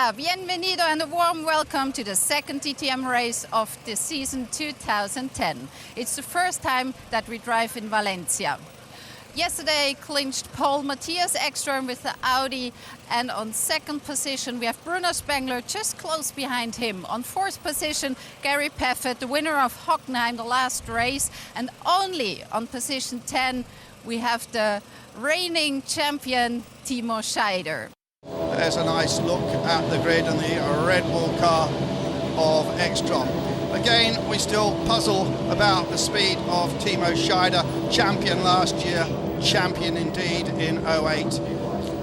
Hola, bienvenido and a warm welcome to the second DTM race of the season 2010. It's the first time that we drive in Valencia. Yesterday clinched pole Matthias Ekstrom with the Audi, and on second position we have Bruno Spengler just close behind him. On fourth position Gary Paffett, the winner of Hockenheim the last race, and only on position 10 we have the reigning champion Timo Scheider. There's a nice look at the grid and the Red Bull car of Ekstrom. Again, we still puzzle about the speed of Timo Scheider, champion last year, champion indeed in 08.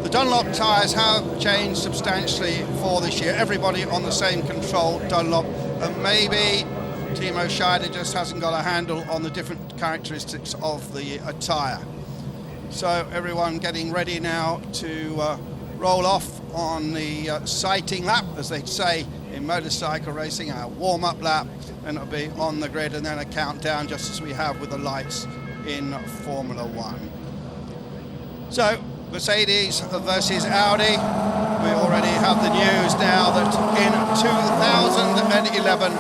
The Dunlop tyres have changed substantially for this year. Everybody on the same control Dunlop, and maybe Timo Scheider just hasn't got a handle on the different characteristics of the tyre. So everyone getting ready now to roll off on the sighting lap, as they'd say in motorcycle racing, a warm-up lap, and it'll be on the grid, and then a countdown just as we have with the lights in Formula One. So Mercedes versus Audi. We already have the news now that in 2011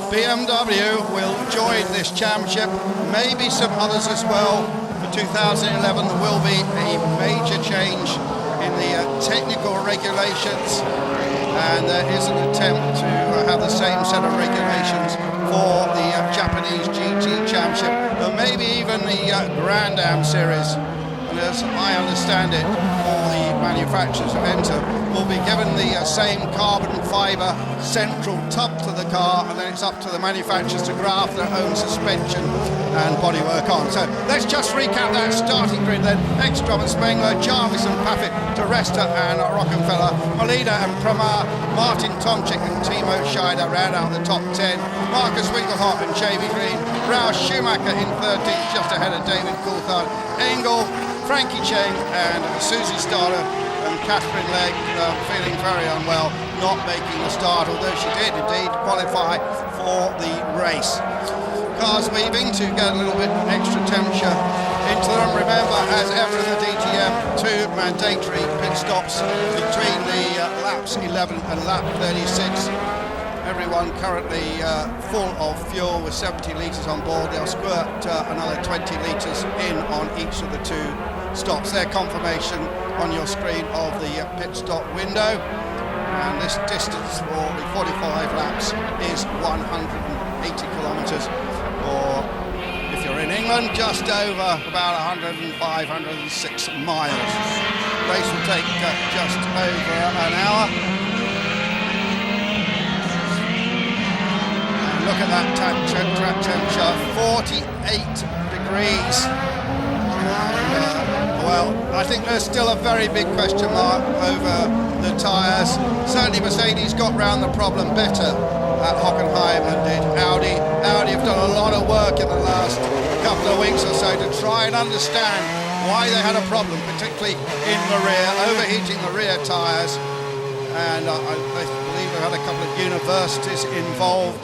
BMW will join this championship, maybe some others as well. For 2011 there will be a major change in the technical regulations, and there is an attempt to have the same set of regulations for the Japanese GT Championship, and maybe even the Grand Am Series. And as I understand it, all the manufacturers of Enter will be given the same carbon fibre central tub to the car, and then it's up to the manufacturers to graft their own suspension and bodywork on. So let's just recap that starting grid then. Ekstrom and Spengler, Jarvis and Paffett, De Resta and Rockenfeller, Molina and Pramar, Martin Tomczyk and Timo Scheider round out the top 10. Marcus Winkelhoff and Jamie Green, Ralf Schumacher in 13th, just ahead of David Coulthard, Engel, Frankie Cheng and Susie Stoddart, and Catherine Legg feeling very unwell, not making the start, although she did indeed qualify for the race. Cars weaving to get a little bit extra temperature into them. Remember, as ever in the DTM, 2 mandatory pit stops between the laps 11 and lap 36. Everyone currently full of fuel with 70 litres on board. They'll squirt another 20 litres in on each of the 2 stops. Their confirmation on your screen of the pit stop window. And this distance for the 45 laps is 180 kilometres, or if you're in England, just over about 105, 106 miles. Race will take just over an hour. And look at that track temperature, 48 degrees. Well, I think there's still a very big question mark over the tyres. Certainly Mercedes got round the problem better at Hockenheim than did Audi. Audi have done a lot of work in the last couple of weeks or so to try and understand why they had a problem, particularly in the rear, overheating the rear tyres. And I believe they've had a couple of universities involved,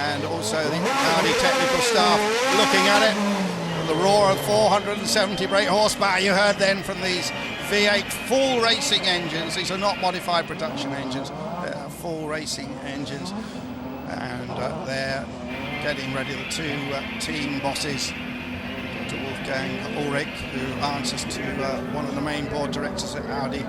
and also the Audi technical staff looking at it. The roar of 470 brake horsepower you heard then from these V8 full racing engines. These are not modified production engines, they're full racing engines, and they're getting ready. The 2 team bosses, Dr. Wolfgang Ulrich, who answers to one of the main board directors at Audi,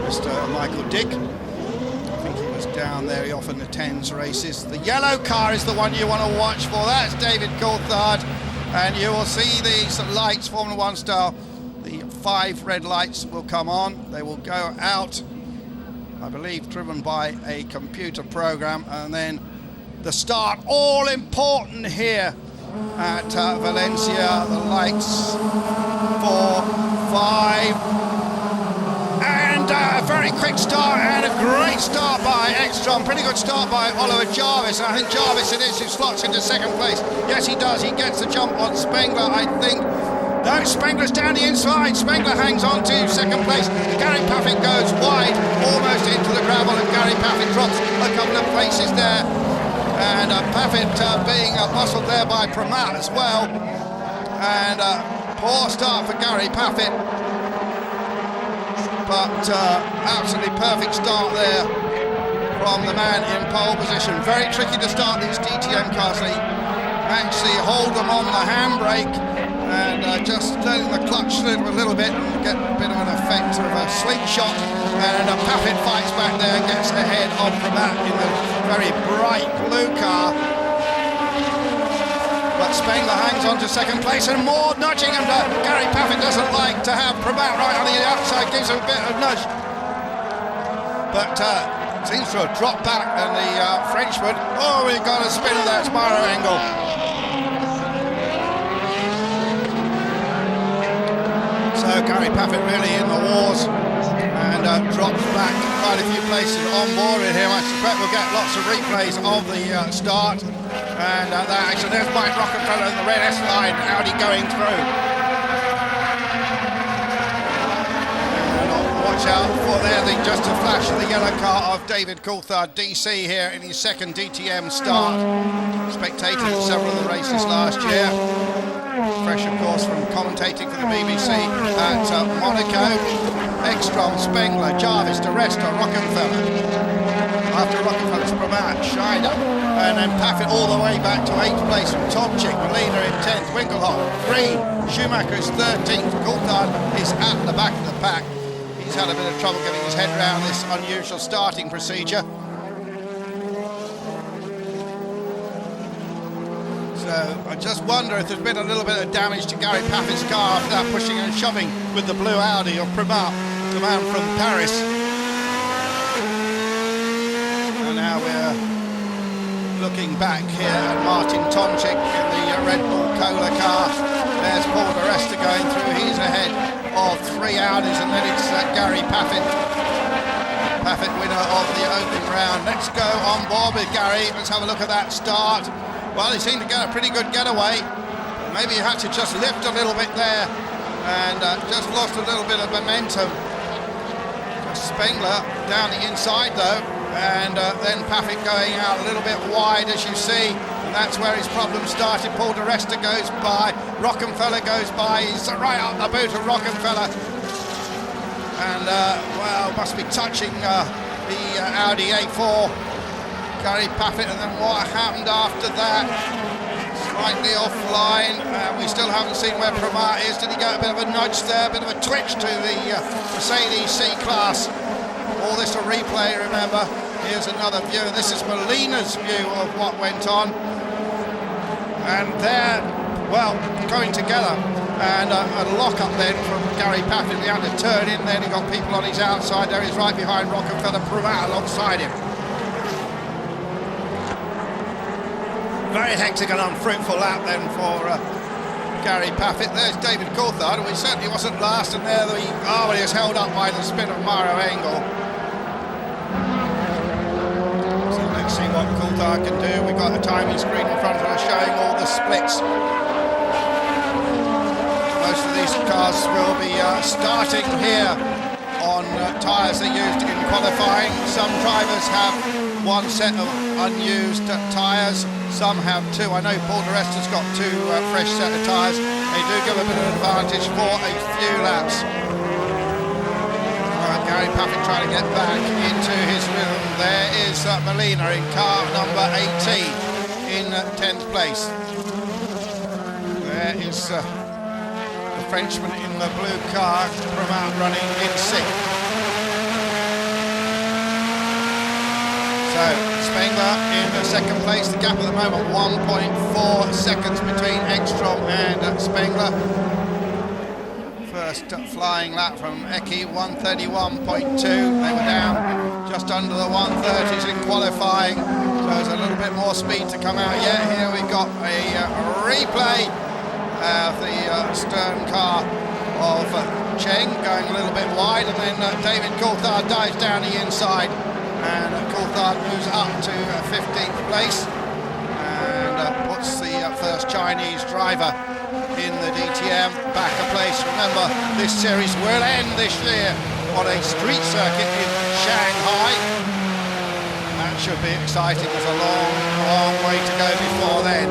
Mr. Michael Dick. I think he was down there, he often attends races. The yellow car is the one you want to watch for. That's David Coulthard. And you will see these lights, Formula One style. The 5 red lights will come on. They will go out, I believe, driven by a computer program. And then the start, all important here at Valencia. The lights, 4, 5. And a very quick start, and a great start by Ekstrom. Pretty good start by Oliver Jarvis. And I think Jarvis it is who slots into second place. Yes, he does. He gets the jump on Spengler, I think. No, Spengler's down the inside. Spengler hangs on to second place. Gary Paffett goes wide, almost into the gravel, and Gary Paffett drops a couple of places there. And Paffett being muscled there by Pramar as well. And poor start for Gary Paffett. But absolutely perfect start there from the man in pole position. Very tricky to start these DTM cars. They actually hold them on the handbrake and just letting the clutch slip a little bit and get a bit of an effect of a slingshot. And Paffett fights back there and gets ahead of Pramat in the very bright blue car. But Spengler hangs on to second place and more nudging him. Gary Paffett doesn't like to have Pramat right on the outside, gives him a bit of nudge. But seems to have dropped back, and the Frenchman, oh, he got a spin of that spiral angle. So Gary Paffett really in the wars and drops back quite a few places on board with him. I suspect we'll get lots of replays of the start. And that action, there's Mike Rockefeller in the red S-line, Audi going through. And watch out for there, just a flash of the yellow car of David Coulthard, DC here in his second DTM start. Spectated several of the races last year. Fresh, of course, from commentating for the BBC at Monaco. Ekstrom, Spengler, Jarvis, De Resta, Rockefeller. After Rockefeller's Pramat, Scheider, and then Paffett all the way back to 8th place from Tomczyk, Molina in 10th, Winkelhoff, Green, Schumacher is 13th, Coulthard is at the back of the pack. He's had a bit of trouble getting his head around this unusual starting procedure. So I just wonder if there's been a little bit of damage to Gary Paffett's car after that pushing and shoving with the blue Audi of Pramat, the man from Paris. And now we're looking back here at Martin Tomczyk in the Red Bull Cola car. There's Paul de Resta going through. He's ahead of 3 Audis, and then it's Gary Paffett. Paffett winner of the opening round. Let's go on board with Gary. Let's have a look at that start. Well, he seemed to get a pretty good getaway. Maybe he had to just lift a little bit there and just lost a little bit of momentum. Spengler down the inside though, and then Paffett going out a little bit wide, as you see, and that's where his problem started. Paul de Resta goes by, Rockefeller goes by, he's right up the boot of Rockefeller, and well, must be touching the Audi A4, Gary Paffett. And then what happened after that? Slightly offline, we still haven't seen where Pramat is. Did he get a bit of a nudge there, a bit of a twitch to the Mercedes C-Class? All this a replay, remember. Here's another view. This is Molina's view of what went on. And they're, well, going together. And a lock-up then from Gary Paffett. He had to turn in then. He got people on his outside there. He's right behind Rockefeller, Pramat alongside him. Very hectic and unfruitful lap then for Gary Paffett. There's David Coulthard, who certainly wasn't last, and there he was held up by the spin of Mario Engel. So let's see what Coulthard can do. We've got a timing screen in front of us showing all the splits. Most of these cars will be starting here on tyres they used in qualifying. Some drivers have one set of unused tyres, some have 2. I know Paul de Resta's got 2 fresh set of tyres. They do give a bit of an advantage for a few laps. Gary Paffett trying to get back into his rhythm. There is Molina in car number 18 in 10th place. There is the Frenchman in the blue car, Pramat running in 6th. So Spengler in second place. The gap at the moment 1.4 seconds between Ekstrom and Spengler. First flying lap from Eki, 1:31.2. They were down just under the 1:30s in qualifying, so there's a little bit more speed to come out yet. Here we've got a replay of the stern car of Cheng going a little bit wide, and then David Coulthard dives down the inside. And Coulthard moves up to 15th place and puts the first Chinese driver in the DTM back a place. Remember, this series will end this year on a street circuit in Shanghai. That should be exciting. There's a long, long way to go before then.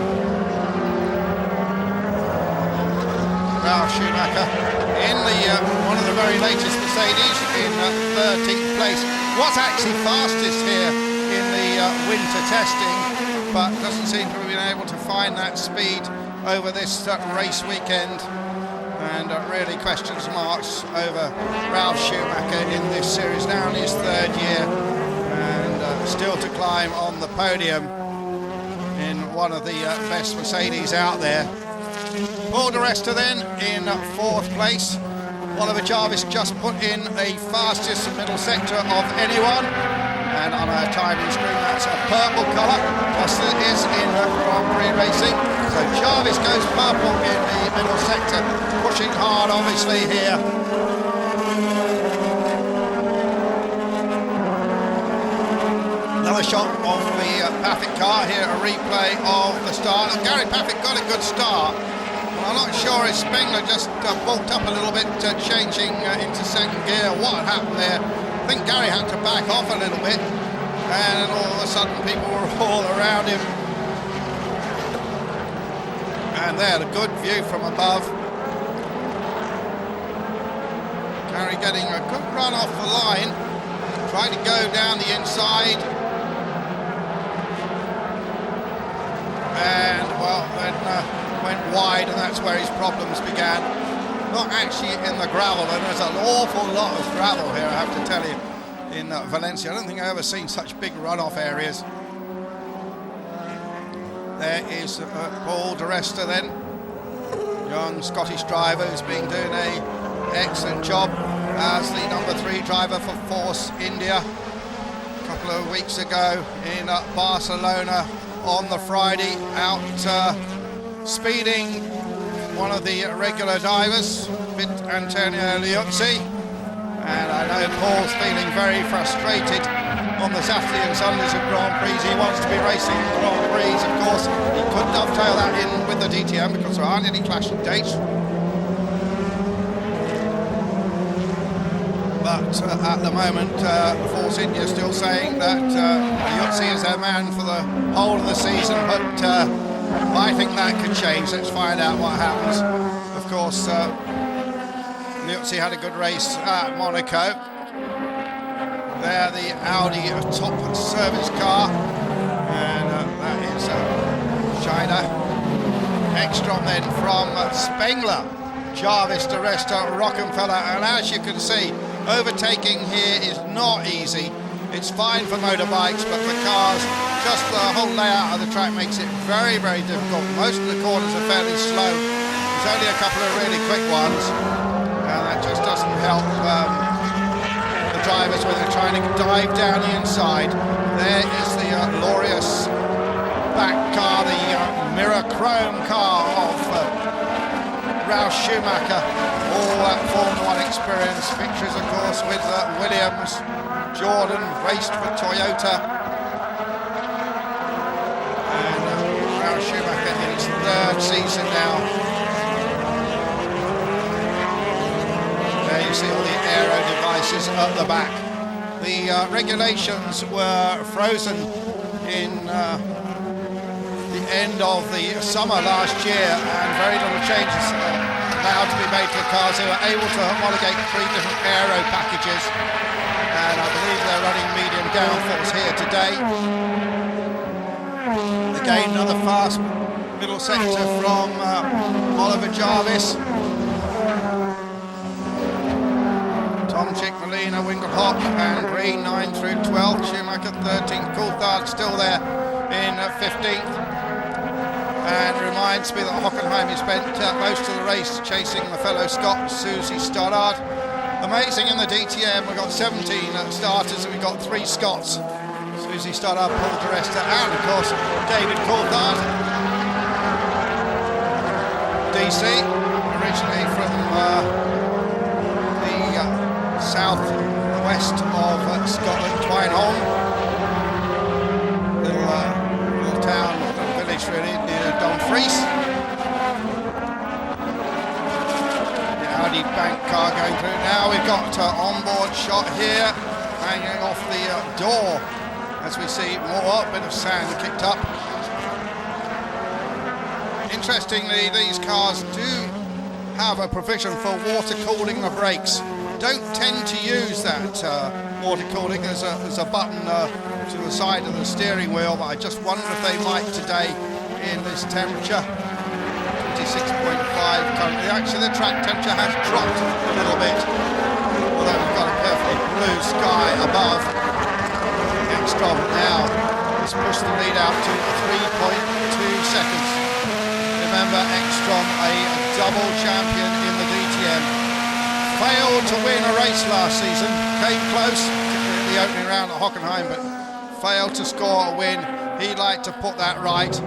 Ralf Schumacher in the one of the very latest Mercedes in 13th place. What's actually fastest here winter testing, but doesn't seem to have been able to find that speed over this race weekend, and really questions marks over Ralf Schumacher in this series, now in his third year, and still to climb on the podium in one of the best Mercedes out there. Paul di Resta then in fourth place. Oliver Jarvis just put in the fastest middle sector of anyone, and on a timing screen that's a purple colour, just as it is in Grand Prix racing. So Jarvis goes purple in the middle sector, pushing hard obviously here. Another shot of the Paffett car here, a replay of the start. And Gary Paffett got a good start. I'm not sure if Spengler just bulked up a little bit, changing into second gear. What happened there? I think Gary had to back off a little bit, and all of a sudden people were all around him. And there, a good view from above. Gary getting a good run off the line, trying to go down the inside. And, well, then went wide, and that's where his problems began. Not actually in the gravel, and there's an awful lot of gravel here, I have to tell you, in Valencia. I don't think I've ever seen such big runoff areas. There is Paul di Resta then, young Scottish driver who's been doing an excellent job as the number 3 driver for Force India. A couple of weeks ago in Barcelona on the Friday, out speeding one of the regular divers, Antonio Liuzzi, and I know Paul's feeling very frustrated on the Saturday and Sundays of Grand Prix. He wants to be racing Grand Prix, of course. He could dovetail that in with the DTM because there aren't any clashing dates. But at the moment, Force India is still saying that Liuzzi is their man for the whole of the season, but I think that could change. Let's find out what happens. Of course, Liuzzi had a good race at Monaco. There, the Audi top service car, and that is Scheider. Ekstrom then from Spengler, Jarvis, di Resta, Rockenfeller, and as you can see, overtaking here is not easy. It's fine for motorbikes, but for cars, just the whole layout of the track makes it very, very difficult. Most of the corners are fairly slow. There's only a couple of really quick ones, and that just doesn't help the drivers when they're trying to dive down the inside. There is the glorious back car, the mirror chrome car of Ralf Schumacher. All that Formula 1 experience. Pictures, of course, with Williams. Jordan raced for Toyota. And Ralf Schumacher in his third season now. There you see all the aero devices at the back. The regulations were frozen in the end of the summer last year, and very little changes allowed to be made to the cars. They were able to homologate 3 different aero packages, and I believe they're running medium downforce here today. Again, another fast middle sector from Oliver Jarvis. Tomczyk, Molina, Winkelhock and Green 9 through 12. Schumacher 13th, Coulthard still there in 15th. And reminds me that Hockenheim spent most of the race chasing the fellow Scot, Susie Stoddart. Amazing in the DTM, we've got 17 starters and we've got 3 Scots. Susie Stoddart, Paul di Resta, and of course David Coulthard. DC, originally from the south west of Scotland, Twineholm. Little town, little village really, near Dumfries. The Audi bank car going through now. We've got onboard shot here, hanging off the door. As we see more, bit of sand kicked up. Interestingly, these cars do have a provision for water cooling the brakes. Don't tend to use that water cooling. There's a button to the side of the steering wheel, but I just wonder if they might today in this temperature. 26.5 currently. Actually, the track temperature has dropped a little bit, although we've got a perfectly blue sky above. Ekstrom now has pushed the lead out to 3.2 seconds. Remember, Ekstrom, a double champion in the DTM, failed to win a race last season, came close in the opening round at Hockenheim, but failed to score a win. He'd like to put that right.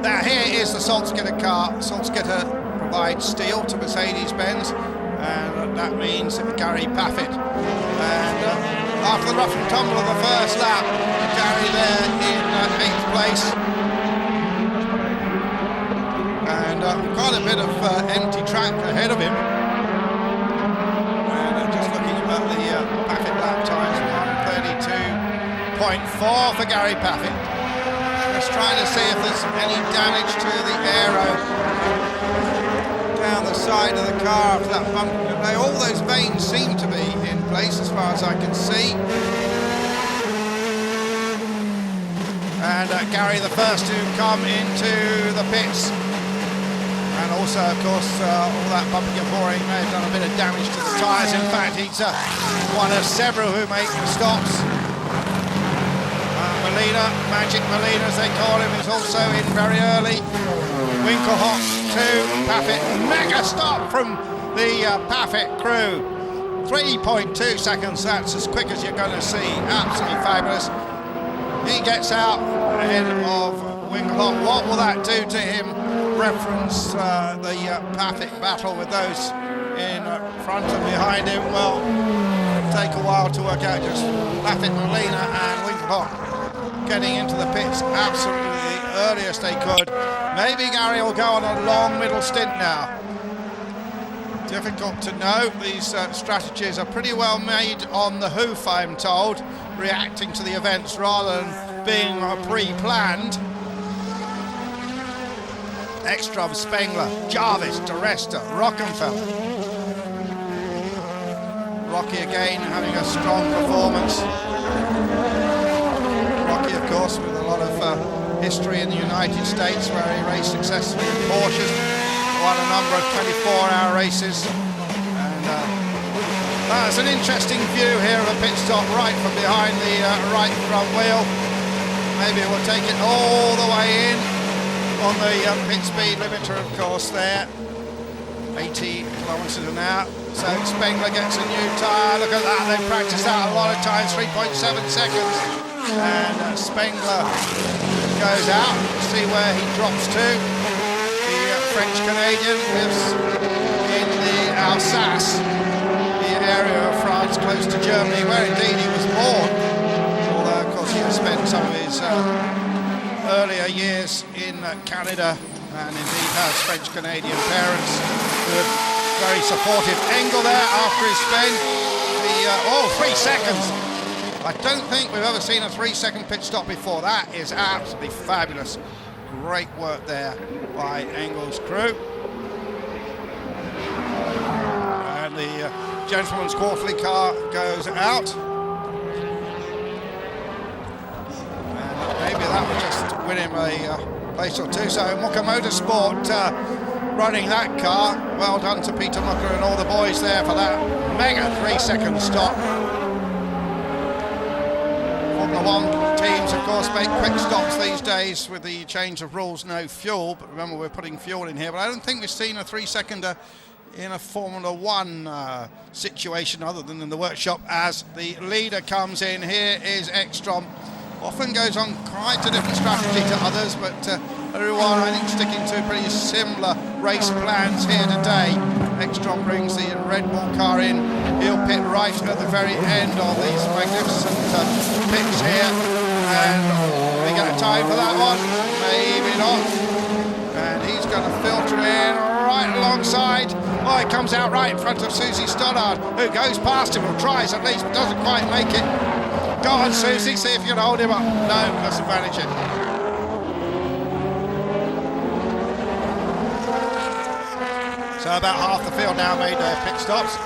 Now here is the Salzgitter car. Salzgitter provides steel to Mercedes-Benz, and that means Gary Paffett. And after the rough and tumble of the first lap, Gary there in 8th place. And quite a bit of empty track ahead of him. And just looking at the Paffett lap times, 1:32.4 for Gary Paffett. Just trying to see if there's any damage to the aero down the side of the car after that bump. All those vanes seem to be in place as far as I can see. And Gary the first to come into the pits. And also, of course, all that bumping and pouring may have done a bit of damage to the tyres. In fact, he's one of several who make stops. Molina, Magic Molina as they call him, is also in very early. Winkelhock to Paffett, mega stop from the Paffett crew. 3.2 seconds, that's as quick as you're going to see, absolutely fabulous. He gets out ahead of Winkelhock. What will that do to him? Reference the Paffett battle with those in front and behind him. Well, it'll take a while to work out. Just Paffett, Molina and Winkelhock getting into the pits absolutely the earliest they could. Maybe Gary will go on a long middle stint now. Difficult to know. These strategies are pretty well made on the hoof, I'm told, reacting to the events rather than being pre-planned. Ekstrom, Spengler, Jarvis, DeResta, Rockenfeller. Rocky again having a strong performance. Rocky, of course, with a lot of history in the United States where he raced successfully in Porsches, won a number of 24-hour races. And that's an interesting view here of a pit stop right from behind the right front wheel. Maybe we'll take it all the way in on the pit speed limiter, of course, there. 80 kilometres an hour. So Spengler gets a new tyre. Look at that, they've practiced that a lot of times, 3.7 seconds. And Spengler goes out. See where he drops to. The French-Canadian lives in the Alsace, the area of France close to Germany, where indeed he was born. Although, of course, he has spent some of his earlier years in Canada, and indeed has French-Canadian parents who are very supportive. Engel there after his spin. 3 seconds. I don't think we've ever seen a 3-second pit stop before. That is absolutely fabulous. Great work there by Engel's crew. And the gentleman's quarterly car goes out. And maybe that will just win him a place or two. So Mucker Motorsport running that car. Well done to Peter Mucker and all the boys there for that mega 3-second stop. Formula One teams, of course, make quick stops these days with the change of rules, no fuel. But remember, we're putting fuel in here. But I don't think we've seen a 3-seconder in a Formula One situation other than in the workshop as the leader comes in. Here is Ekstrom. Often goes on quite a different strategy to others, but everyone, I think, sticking to pretty similar race plans here today. Ekstrom brings the Red Bull car in. He'll pit right at the very end of these magnificent pits here. And we get a time for that one? Maybe not. And he's going to filter in right alongside. Oh, he comes out right in front of Susie Stoddart, who goes past him, or tries at least, but doesn't quite make it. Go on, Susie, see if you can hold him up. No, doesn't manage it. So about half the field now made their pit stops.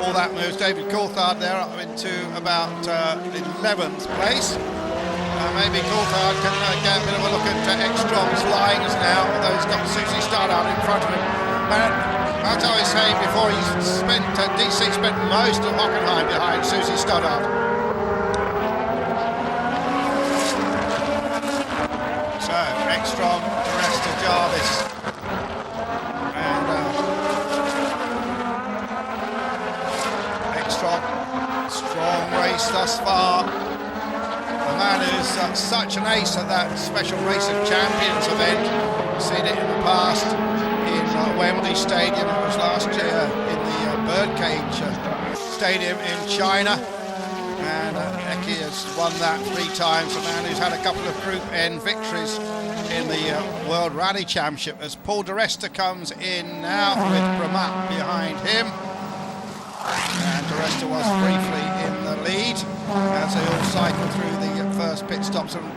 all that moves. David Coulthard there up into about 11th place. Maybe Coulthard can get a bit of a look at Ekstrom's lines now, although he's got Susie Stoddart in front of him. And as I was saying before, DC spent most of Hockenheim behind Susie Stoddart. So, Ekstrom, the rest of Jarvis. And Ekstrom, strong race thus far. The man who's such an ace at that special race of champions event. We've seen it in the past in Wembley Stadium. It was last year in the Birdcage Stadium in China. And Eki has won that 3 times. A man who's had a couple of Group N victories in the World Rally Championship. As Paul de Resta comes in now with Bramat behind him. And de Resta was briefly in the lead as they all cycle through the first pit stops, and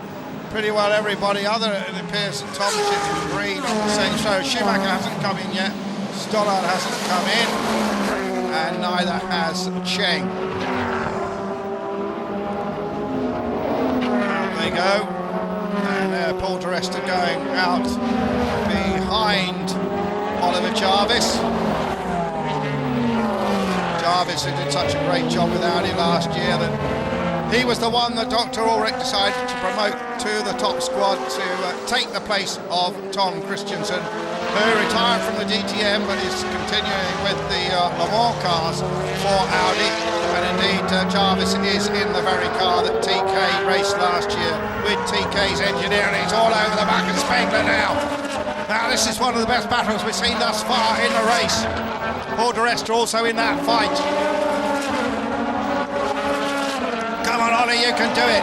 pretty well everybody other, it appears, that Tomczyk and Green on the same show. Schumacher hasn't come in yet, Stoddart hasn't come in, and neither has Cheng. There they go, and Paul de Resta going out behind Oliver Jarvis. Jarvis, who did such a great job with Audi last year, that he was the one that Dr. Ulrich decided to promote to the top squad to take the place of Tom Christensen, who retired from the DTM but is continuing with the Le Mans cars for Audi. And indeed, Jarvis is in the very car that TK raced last year with TK's engineering. He's all over the back of Spengler now. Now, this is one of the best battles we've seen thus far in the race. Paul de Resta also in that fight. Come on, Ollie, you can do it.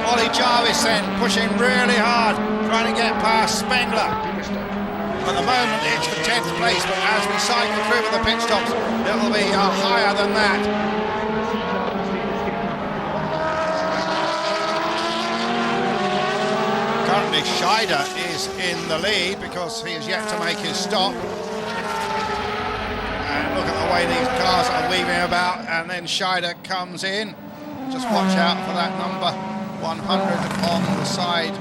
Ollie Jarvis then pushing really hard, trying to get past Spengler. At the moment it's for 10th place, but as we cycle through with the pit stops, it'll be higher than that. Currently Scheider is in the lead because he has yet to make his stop. And look at the way these cars are weaving about, and then Scheider comes in. Just watch out for that number 100 on the side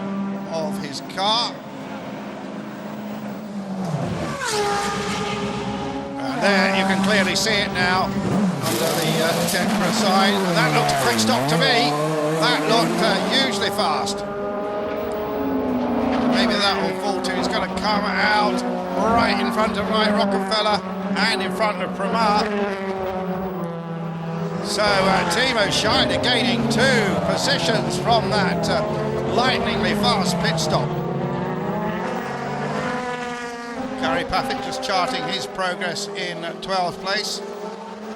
of his car. And there you can clearly see it now under the Tempera side. That looked a quick stop to me. That looked hugely fast. Maybe that will fall to. He's going to come out right in front of Mike Rockefeller and in front of Pramar. So Timo Scheider gaining 2 positions from that lightningly fast pit stop. Gary Paffett just charting his progress in 12th place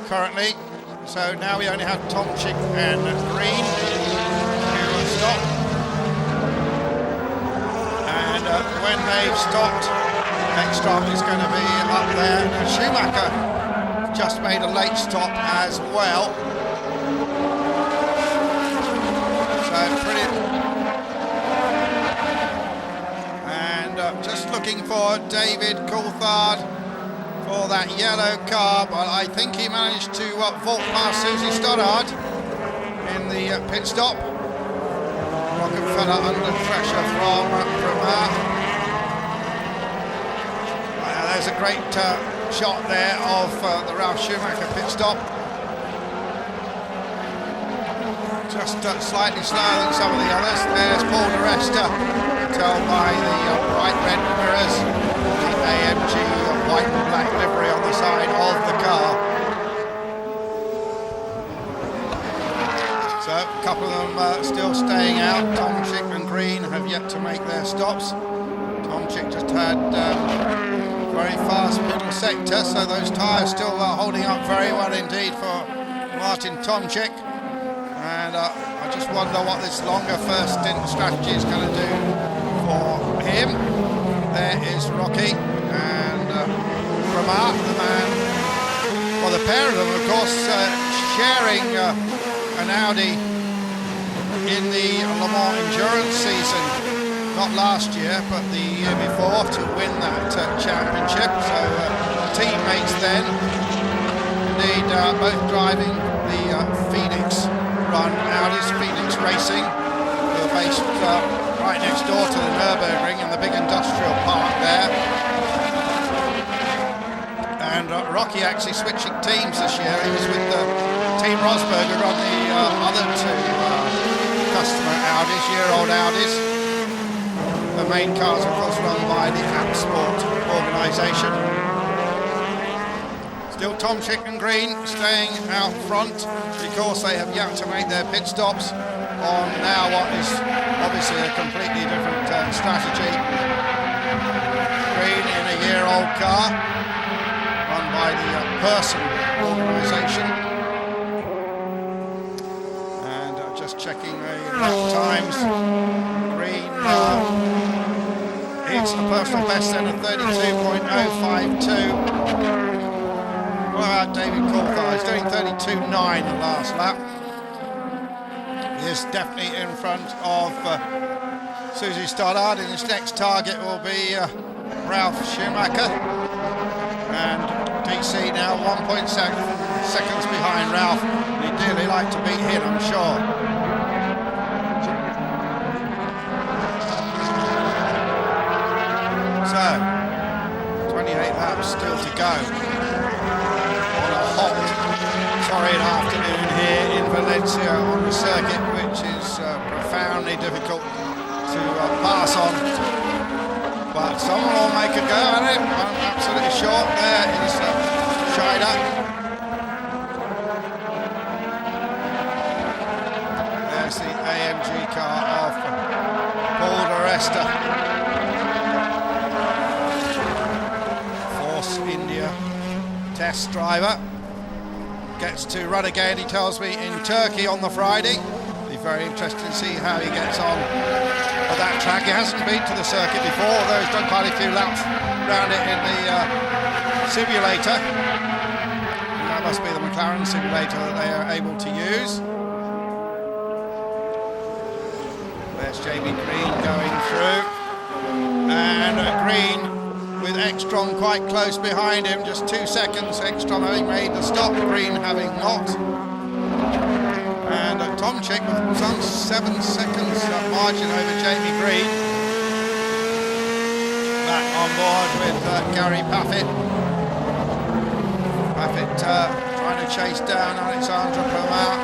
currently. So now we only have Tomczyk and Green who will stop. And when they've stopped, Ekstrom is going to be up there. And Schumacher just made a late stop as well. So pretty. And just looking for David Coulthard for that yellow car, but I think he managed to vault past Susie Stoddart in the pit stop. Rockefeller under pressure from Pramar. There's a great shot there of the Ralf Schumacher pit stop. Just slightly slower than some of the others. There's Paul de Resta, told by the bright red mirrors, the AMG white and black livery on the side of the car. So a couple of them still staying out. Tomczyk and Green have yet to make their stops. Tomczyk just had very fast middle sector, so those tyres still holding up very well indeed for Martin Tomczyk. And I just wonder what this longer first stint strategy is going to do for him. There is Rocky and Pramar, the man. Well, the pair of them, of course, sharing an Audi in the Le Mans endurance season. Not last year, but the year before, to win that championship. So teammates then. indeed, both driving the Phoenix run Audis, Phoenix Racing, who are based right next door to the Nürburgring in the big industrial park there. And Rocky actually switching teams this year. He was with Team Rosberg, who run the other two customer Audis, year-old Audis. The main cars, of course, run by the App Sport organisation. Still Tom Chick and Green staying out front because they have yet to make their pit stops on now what is obviously a completely different strategy. Green in a year-old car, run by the Person organisation. And just checking the lap times. Green hits the personal best then of 32.052. What about David Coulthard? He's doing 32.9 the last lap. He is definitely in front of Susie Stoddart, and his next target will be Ralf Schumacher. And DC now 1.7 seconds behind Ralf. He'd dearly like to beat him, I'm sure. So, 28 laps still to go. On a hot, torrid afternoon here in Valencia on the circuit, which is profoundly difficult to pass on. But someone will make a go at it. I'm absolutely sure. There is Scheider. There's the AMG car of Paul di Resta. Force India test driver. Gets to run again, he tells me, in Turkey on the Friday. Be very interesting to see how he gets on at that track. He hasn't been to the circuit before, although he's done quite a few laps around it in the simulator. And that must be the McLaren simulator that they are able to use. There's Jamie Green going through. And Green with Ekstrom quite close behind him, just 2 seconds. Ekstrom having made the stop, Green having not. And Tom Chick with some 7 seconds margin over Jamie Green. Back on board with Gary Paffett. Paffett trying to chase down Alexandra Permat.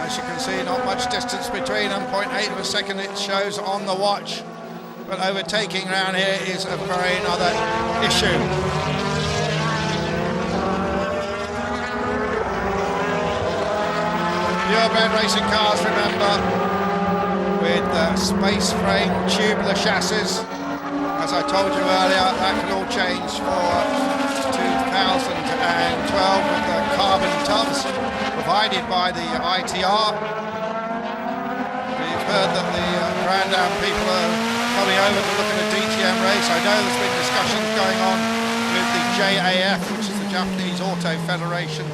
As you can see, not much distance between them, 0.8 of a second it shows on the watch. But overtaking around here is a very another issue. Purebred racing cars, remember, with space frame tubular chassis. As I told you earlier, that can all change for 2012 with the carbon tubs provided by the ITR. We've heard that the Grandam people are coming over to look at a DTM race. I know there's been discussions going on with the JAF, which is the Japanese Auto Federation,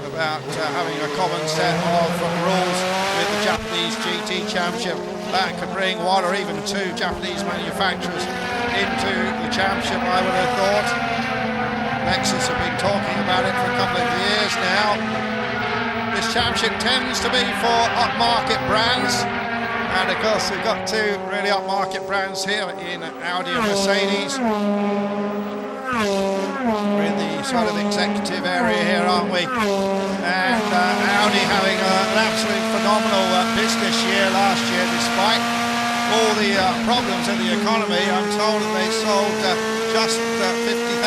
about having a common set of rules with the Japanese GT Championship. That could bring one or even two Japanese manufacturers into the championship, I would have thought. Lexus have been talking about it for a couple of years now. This championship tends to be for upmarket brands. And of course we've got two really upmarket brands here in Audi and Mercedes. We're in the sort of executive area here, aren't we? And Audi having an absolute phenomenal business year last year, despite all the problems in the economy. I'm told that they sold just 50,000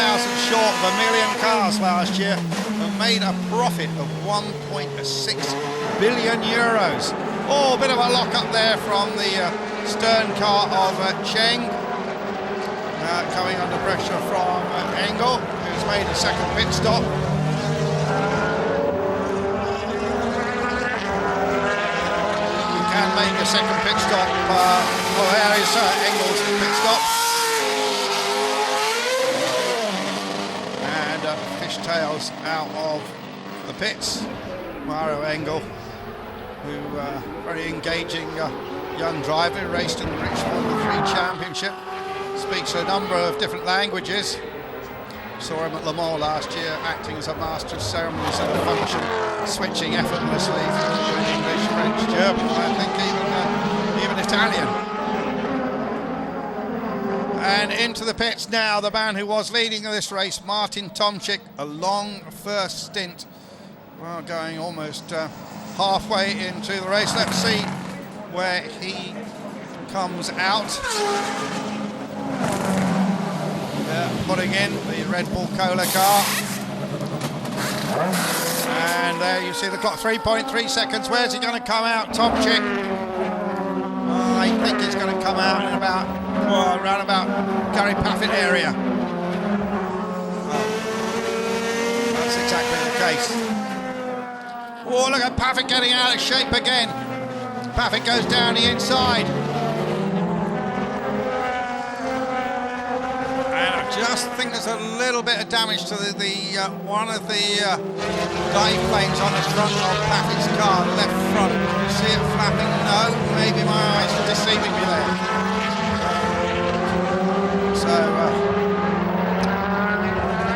short of 1 million cars last year and made a profit of 1.6 billion euros. Oh, a bit of a lock-up there from the stern car of Cheng. Coming under pressure from Engel, who's made a second pit stop. You can make a second pit stop. There is Engel's pit stop. And fishtails out of the pits. Mario Engel, who very engaging young driver, raced in the British Formula 3 Championship, speaks a number of different languages, Saw him at Le Mans last year, acting as a master of ceremonies and function, switching effortlessly through English, French, German, I think even Italian. And into the pits now, the man who was leading this race, Martin Tomczyk, a long first stint, well, going almost halfway into the race. Let's see where he comes out. Putting in the Red Bull Cola car. And there you see the clock, 3.3 seconds. Where's he going to come out, Tomczyk? I think he's going to come out in about, well, around about Gary Paffett area. That's exactly the case. Oh, look at Paffett getting out of shape again. Paffett goes down the inside. Just think there's a little bit of damage to one of the dive planes on the front of Paffett's car, left front. See it flapping? No, maybe my eyes are deceiving me there. So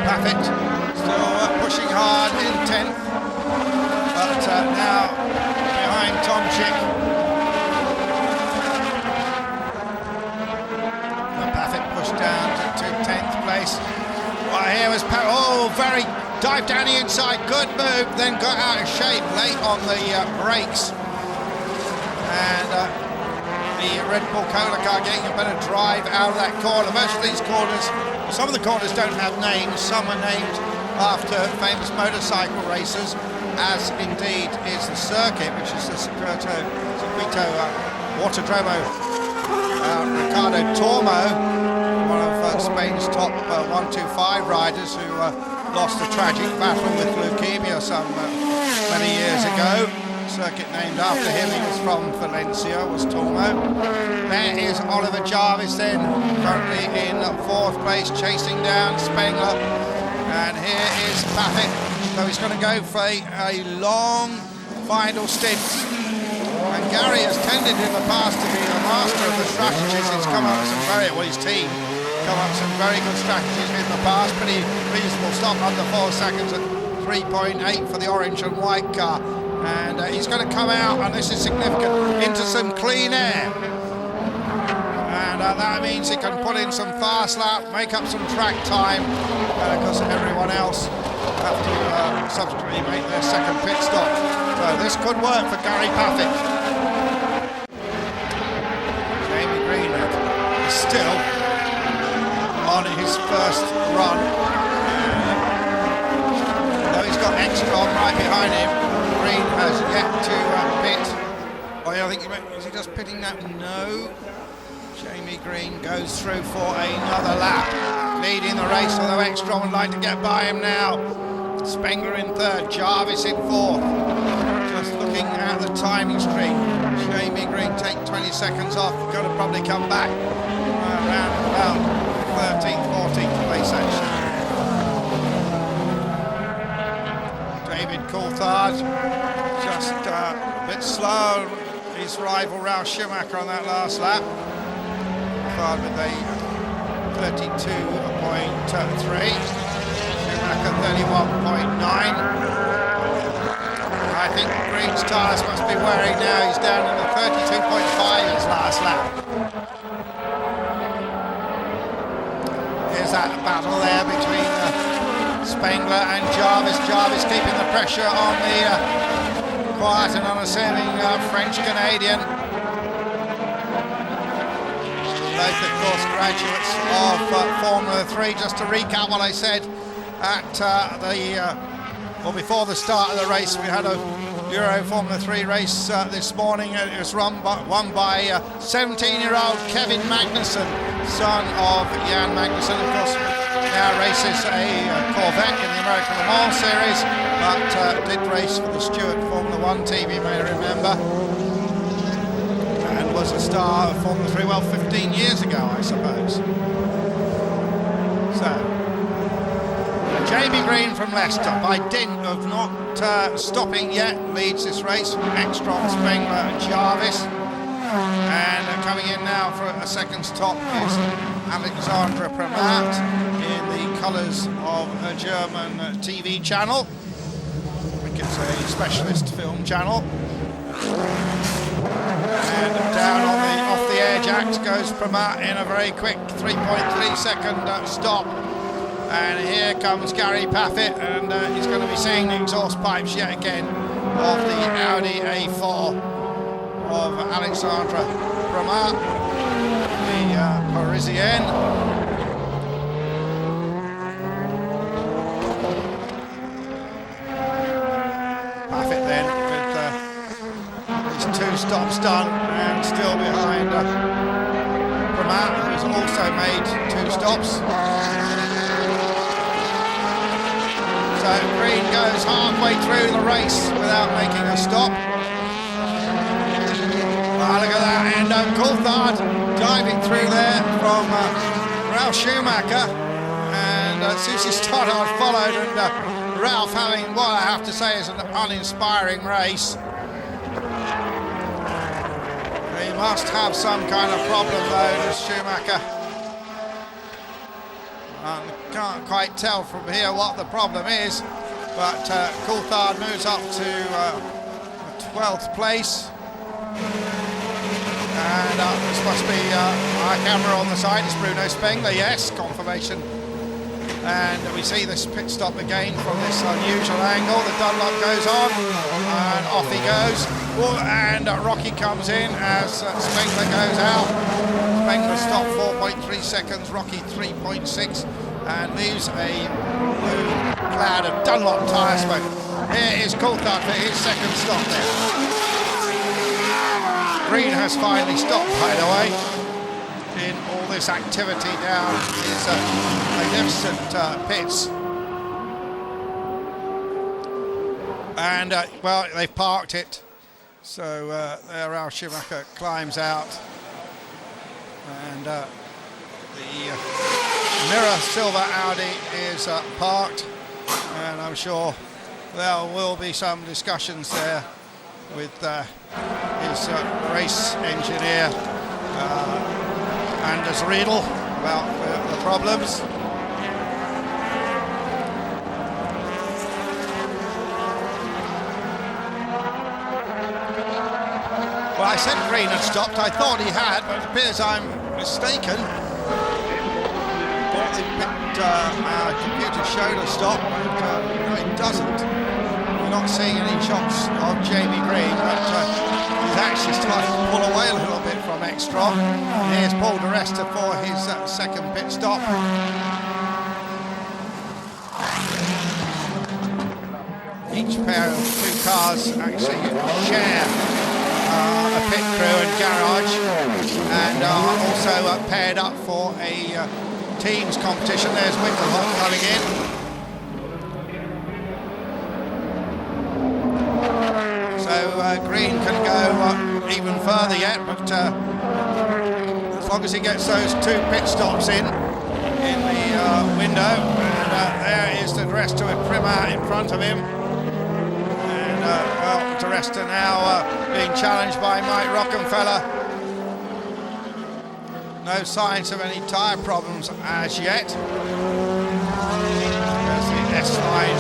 Paffett still pushing hard in 10th, but now behind Tomczyk. Paffett pushed down to 10th place. Well, here was very dive down the inside, good move, then got out of shape late on the brakes. And the Red Bull Cola car getting a better drive out of that corner. Most of these corners, some of the corners don't have names, some are named after famous motorcycle racers, as indeed is the circuit, which is the Circuito Autodromo Ricardo Tormo, one of Spain's top 125 riders who lost a tragic battle with leukemia some many years ago. Circuit named after him. He was from Valencia, was Tormo. There is Oliver Jarvis then, currently in 4th place, chasing down Spengler. And here is Paffett. So he's going to go for a long final stint. And Gary has tended in the past to be the master of the strategies. He's come up with some his team come up with some very good strategies in the past. Pretty reasonable stop under 4 seconds at 3.8 for the orange and white car. And he's going to come out, and this is significant, into some clean air. And that means he can put in some fast lap, make up some track time, because everyone else have to subsequently make their second pit stop. So this could work for Gary Paffett. Jamie Green is still on his first run. Though he's got extra on right behind him, Green has yet to pit. Oh, yeah, I think is he just pitting that? No. Jamie Green goes through for another lap, leading the race, although Ekstrom would like to get by him now. Spengler in 3rd, Jarvis in 4th. Just looking at the timing screen, Jamie Green take 20 seconds off, got to probably come back around about 13th, 14th place actually. David Coulthard just a bit slow. His rival Ralf Schumacher on that last lap. Coulthard with a 32.3. Schumacher 31.9. I think Green's tyres must be wearing now. He's down in the 32.5 his last lap. There's that battle there between Spengler and Jarvis. Jarvis keeping the pressure on the quiet and unassuming French-Canadian. Both, of course, graduates of Formula 3. Just to recap what I said at before the start of the race, we had a Euro Formula 3 race this morning. It was won by 17-year-old Kevin Magnussen, son of Jan Magnussen. Of course, now races a Corvette in the American Le Mans series, but did race for the Stewart Formula 1 team, you may remember, and was a star of Formula 3, well, 15 years ago, I suppose. So, Jamie Green from Leicester, by dint of not stopping yet, leads this race. Ekstrom, Spengler and Jarvis. And coming in now for a second stop is Alexandra Pramat in the colours of a German TV channel. I think it's a specialist film channel. And down on off the air jacks goes Primat in a very quick 3.3 second stop. And here comes Gary Paffett, and he's going to be seeing the exhaust pipes yet again of the Audi A4 of Alexandre Primat, the Parisienne. Paffett then with his 2 stops done and still behind Primat, who's also made 2 stops. So Green goes halfway through the race without making a stop. Oh, look at that, and Coulthard diving through there from Ralf Schumacher, and Susie Stoddart followed, and Ralf having what I have to say is an uninspiring race. He must have some kind of problem though, this Schumacher. I can't quite tell from here what the problem is, but Coulthard moves up to 12th place. And this must be our camera on the side. It's Bruno Spengler, yes, confirmation. And we see this pit stop again from this unusual angle. The Dunlop goes on, and off he goes. Oh, and Rocky comes in as Spengler goes out. Spengler stopped 4.3 seconds, Rocky 3.6, and leaves a blue cloud of Dunlop tyre smoke. Here is Coulthard for his second stop there. Green has finally stopped, by the way, in all this activity down his magnificent pits. And, well, they've parked it. So there Ralf Schumacher climbs out. And the mirror silver Audi is parked. And I'm sure there will be some discussions there with his race engineer Anders Riedel about the problems. Well, I said Green had stopped. I thought he had, but it appears I'm mistaken. Thought the computer showed a stop, but no, it doesn't. We're not seeing any shots of Jamie Green, but he's actually starting to pull away a little bit from Extra. Here's Paul di Resta for his second pit stop. Each pair of 2 cars actually share a pit crew and garage, and are also paired up for a teams competition. There's Winkelhock coming in. So Green can go even further yet, but as long as he gets those 2 pit stops in the window, and there is the rest of it, Primat in front of him. And well, di Resta now being challenged by Mike Rockenfeller. No signs of any tyre problems as yet. There's the S-line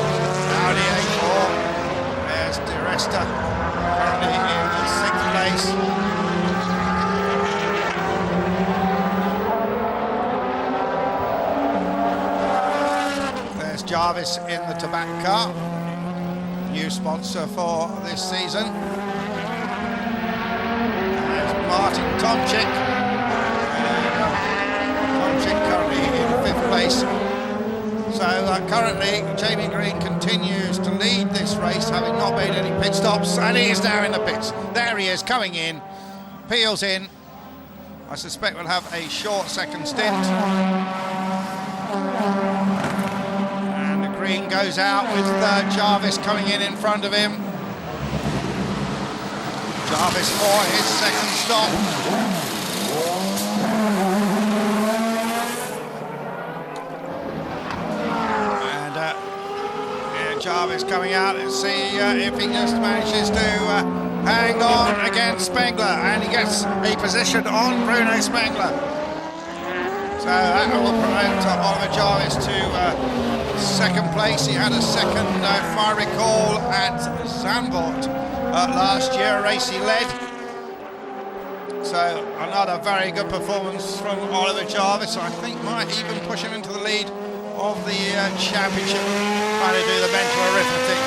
Audi A4. There's di Resta currently in 6th place. There's Jarvis in the Tobacco car, new sponsor for this season. There's Martin Tomczyk. Tomczyk currently in 5th place. So currently Jamie Green continues to lead this race, having not made any pit stops, and he is now in the pits. There he is, coming in, peels in. I suspect we'll have a short second stint. And Green goes out with Jarvis coming in front of him. Jarvis for his second stop. Jarvis coming out. Let's see if he just manages to hang on against Spengler, and he gets a position on Bruno Spengler. So that will promote Oliver Jarvis to second place. He had a second, if I recall, at Zandvoort last year, a race he led. So another very good performance from Oliver Jarvis. I think might even push him into the lead of the championship. Trying to do the mental arithmetic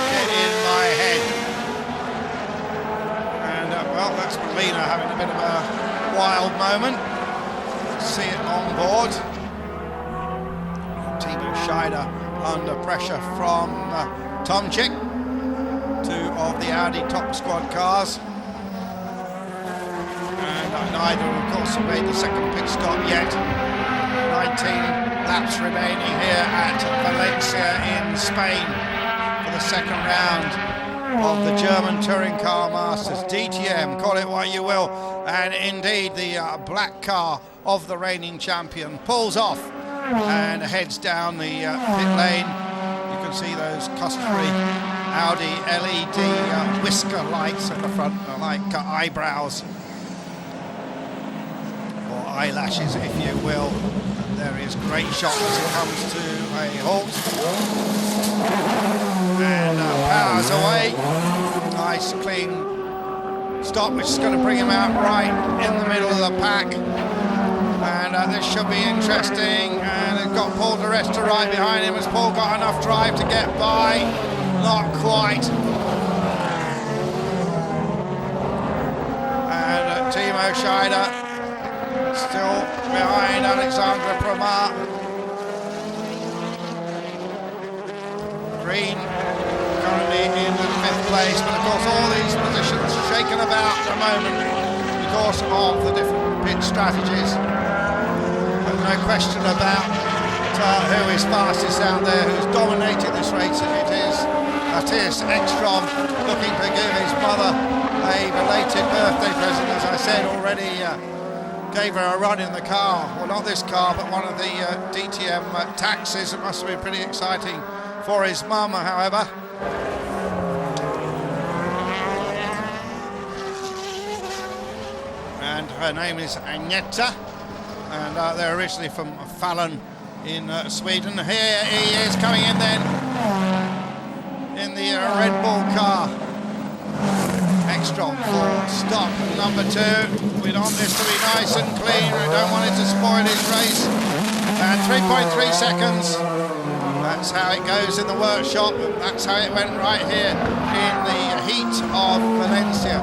in my head. And well, that's Melina having a bit of a wild moment. See it on board. Timo Scheider under pressure from Tomczyk, two of the Audi top squad cars. And neither, of course, have made the second pit stop yet. 19 laps remaining here at Valencia in Spain for the second round of the German Touring Car Masters. DTM, call it what you will. And indeed, the black car of the reigning champion pulls off and heads down the pit lane. You can see those customary Audi LED whisker lights at the front, like eyebrows or eyelashes, if you will. And there is great shot as it comes to a halt and powers away. Nice clean stop, which is going to bring him out right in the middle of the pack. And this should be interesting. And it's got Paul de Resta right behind him. Has Paul got enough drive to get by? Not quite. And Timo Scheider still behind Alexandre Promar. Green currently in 5th place, but of course all these positions shaken about at the moment because of the different pit strategies. But no question about who is fastest out there, who's dominating this race. It is Matthias Ekstrom, looking to give his mother a belated birthday present. As I said already, gave her a run in the car. Well, not this car, but one of the DTM taxis. It must have been pretty exciting for his mum, however. And her name is Agneta, and they're originally from Falun in Sweden. Here he is coming in then in the Red Bull car. Ekstrom for stop number 2. We want this to be nice and clean. We don't want it to spoil his race. And 3.3 seconds. That's how it goes in the workshop. That's how it went right here in the heat of Valencia.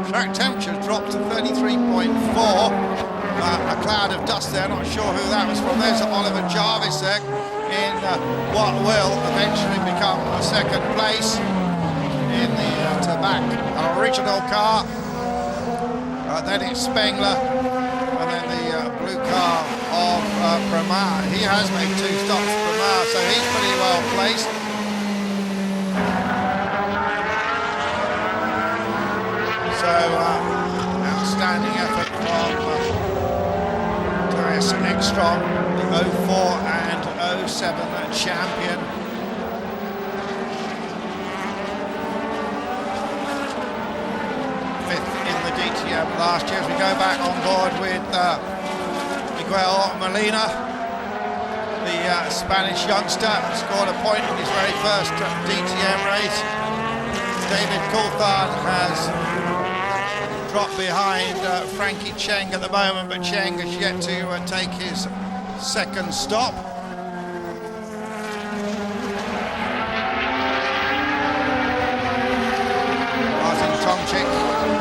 Track temperature dropped to 33.4. A cloud of dust there, not sure who that was from. There's Oliver Jarvis there in what will eventually become a second place in the Tabac original car. Then it's Spengler, and then the blue car of Promar. He has made 2 stops, Promar, so he's pretty well placed. So outstanding effort from Matthias Ekstrom, the 04 and 07 champion. DTM last year. As we go back on board with Miguel Molina, the Spanish youngster, scored a point in his very first DTM race. David Coulthard has dropped behind Frankie Cheng at the moment, but Cheng has yet to take his second stop. Martin Tomczyk.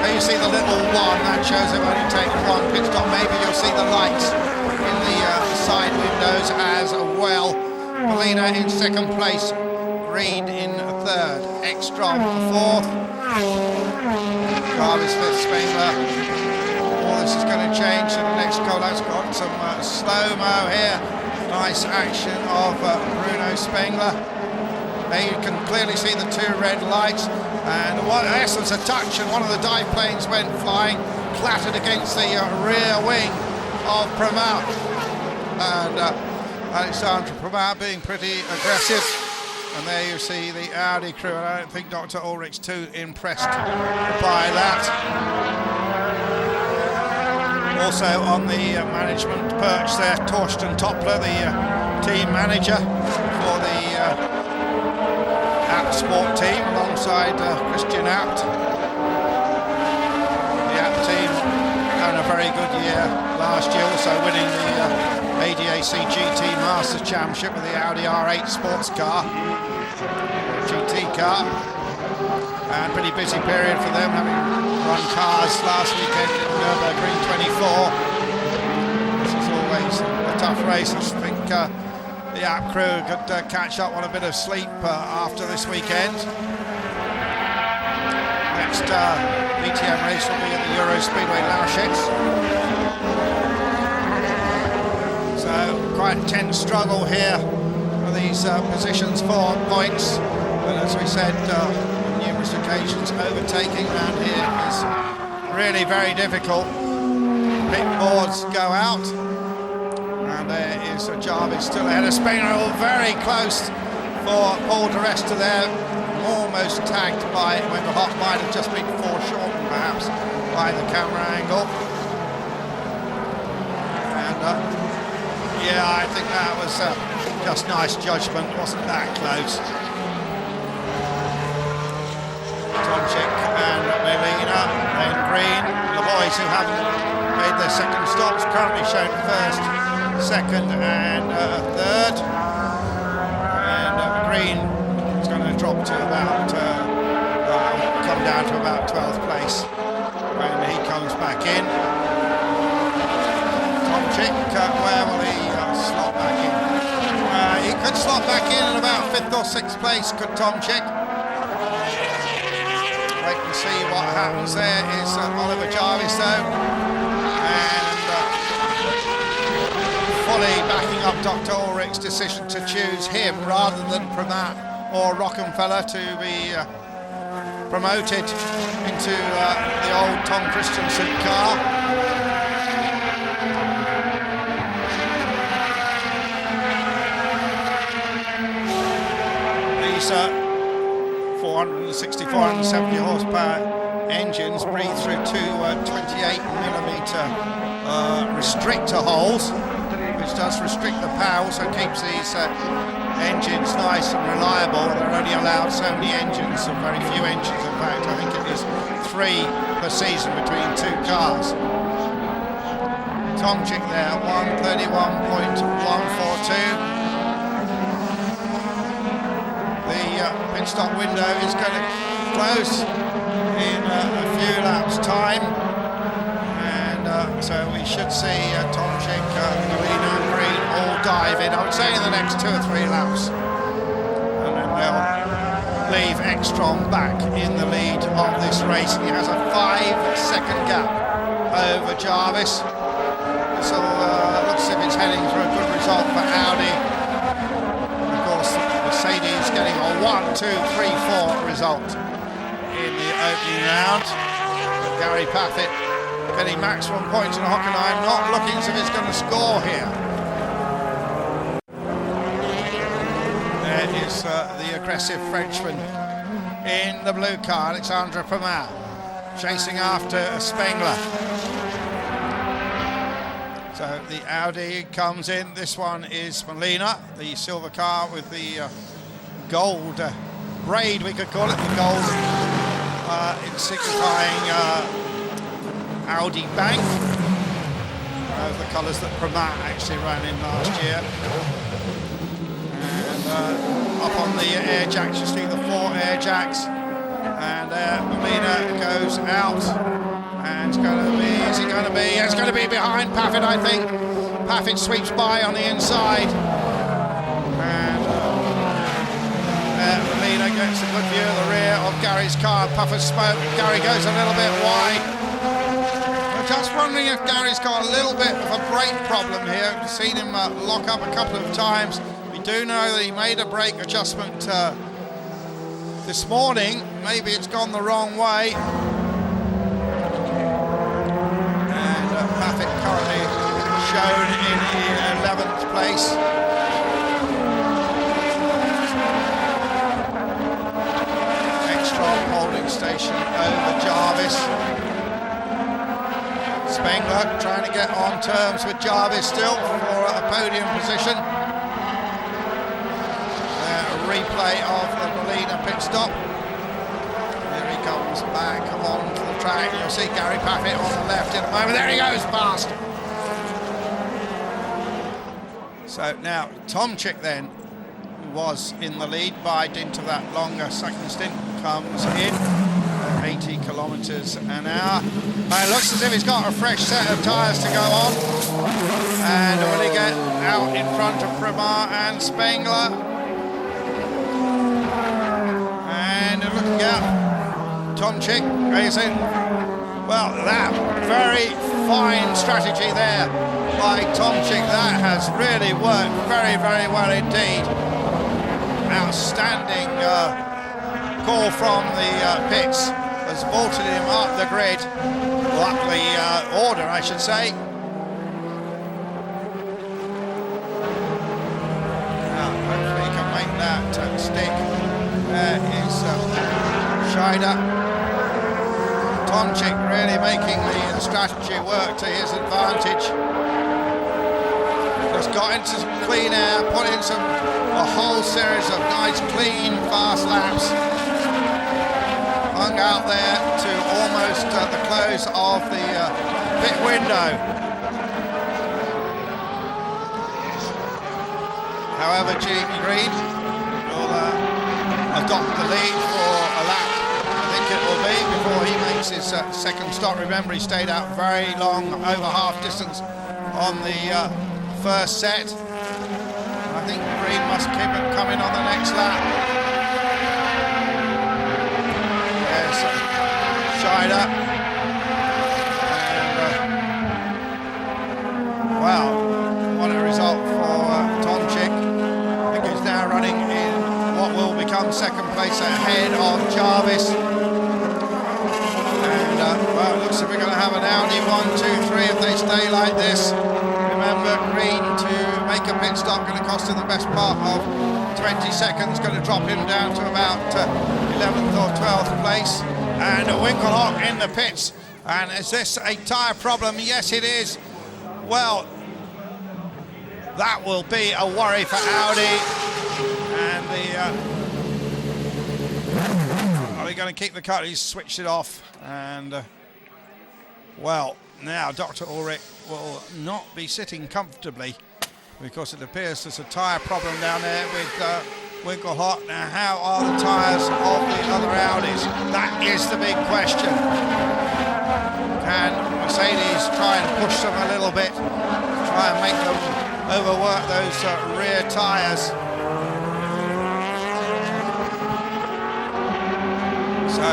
You see the little one, that shows they've only taken 1 pit stop. Maybe you'll see the lights in the side windows as well. Molina in second place, Green in 3rd, Ekstrom 4th, Jarvis 5th, Spengler. All this is going to change in the next goal. That's got some slow-mo here. Nice action of Bruno Spengler. There you can clearly see the 2 red lights. And in essence, a touch, and one of the dive planes went flying, clattered against the rear wing of Promar. And Alexandre Promar being pretty aggressive. And there you see the Audi crew, and I don't think Dr. Ulrich's too impressed by that. Also on the management perch there, Torsten Toppler, the team manager for the Abt Sport team, alongside Christian Abt. The Abt team had a very good year last year, also winning the ADAC GT Masters Championship with the Audi R8 sports car, GT car. And pretty busy period for them, having run cars last weekend at Nürburgring 24. This is always a tough race. I think the Abt crew could catch up on a bit of sleep after this weekend. Next DTM race will be at the Euro Speedway Lauschitz. So quite a tense struggle here for these positions for points. But as we said, numerous occasions, overtaking around here is really very difficult. Pit boards go out, and there is Jarvis still ahead of Spengler, very close for Paul de Resta there, almost tagged by Wendelhoff, might have just been foreshortened perhaps by the camera angle. And yeah, I think that was just nice judgment, wasn't that close. Tomczyk and Melina and Green, the boys who haven't made their second stops, currently shown first, second and third. And Green is going to drop to about, come down to about 12th place when he comes back in. Tomczyk, where will he slot back in? He could slot back in at about 5th or 6th place, could Tomczyk. Wait and see what happens. There is Oliver Jarvis though, and fully backing up Dr. Ulrich's decision to choose him rather than Pramat or Rockenfeller to be promoted into the old Tom Christensen car. These 460, 470 horsepower engines breathe through two 28mm restrictor holes, which does restrict the power, so keeps these engines nice and reliable. They're only allowed so many engines, so very few engines in fact. I think it is 3 per season between 2 cars. Tomczyk there, 131.142. The pit stop window is going to close in a few laps time, and so we should see Tomczyk, Melina and Green all dive in, I would say in the next 2 or 3 laps, and then they'll leave Ekstrom back in the lead of this race, and he has a 5-second gap over Jarvis. This looks as if it's heading for a good result for Audi. Mercedes getting a 1, 2, 3, 4 result in the opening round. Gary Paffett getting maximum points in Hockenheim, not looking as if he's going to score here. There is the aggressive Frenchman in the blue car, Alexandre Pramat, chasing after Spengler. So the Audi comes in. This one is Melina, the silver car with the gold braid, we could call it, the gold in signifying Audi Bank. The colours that Pramat actually ran in last year. And up on the air jacks, you see the 4 air jacks. And Melina goes out. And it's going to be, is it going to be? It's going to be behind Paffett, I think. Paffett sweeps by on the inside. And Melina gets a good view of the rear of Gary's car. Puff of smoke. Gary goes a little bit wide. I'm just wondering if Gary's got a little bit of a brake problem here. We've seen him lock up a couple of times. We do know that he made a brake adjustment this morning. Maybe it's gone the wrong way. Paffett currently shown in the 11th place. Ekstrom holding station over Jarvis. Spengler trying to on terms with Jarvis still for a podium position. A replay of the Molina pit stop. Here he comes back onto the track. You'll see Gary Paffett on the left in a moment. There he goes, past. So now Tomczyk then, who was in the lead by dint of that longer second stint, comes in at 80 kilometres an hour. It looks as if he's got a fresh set of tyres to go on. And will he get out in front of Primar and Spengler? And looking out, Tomczyk goes in. Well, that very fine strategy there by Tomczyk. That has really worked very, very well indeed. Outstanding call from the pits, has vaulted him up the grid, up the order I should say. Now hopefully he can make that stick. There is Scheider. Tomczyk really making the strategy work to his advantage. Just got into some clean air, put in a whole series of nice, clean, fast laps. Hung out there to almost the close of the pit window. However, Jamie Green will adopt the lead for a lap, I think it will be, before he makes his second stop. Remember, he stayed out very long, over half distance on the first set. I think Green must keep it coming on the next lap. There's Scheider. And wow, what a result for Tomczyk. I think he's now running in what will become second place ahead of Jarvis. And well, it looks like we're going to have an Audi 1, 2, 3 if they stay like this. Remember, Green to make a pit stop going to cost him the best part of 20 seconds, going to drop him down to about 11th or 12th place. And Winkelhock in the pits. And is this a tyre problem? Yes, it is. Well, that will be a worry for Audi. And are they going to keep the car? He's switched it off. And well, now Dr. Ulrich will not be sitting comfortably because it appears there's a tyre problem down there with Winkelhock. Now, how are the tyres of the other Audis? That is the big question. Can Mercedes try and push them a little bit, try and make them overwork those rear tyres? So,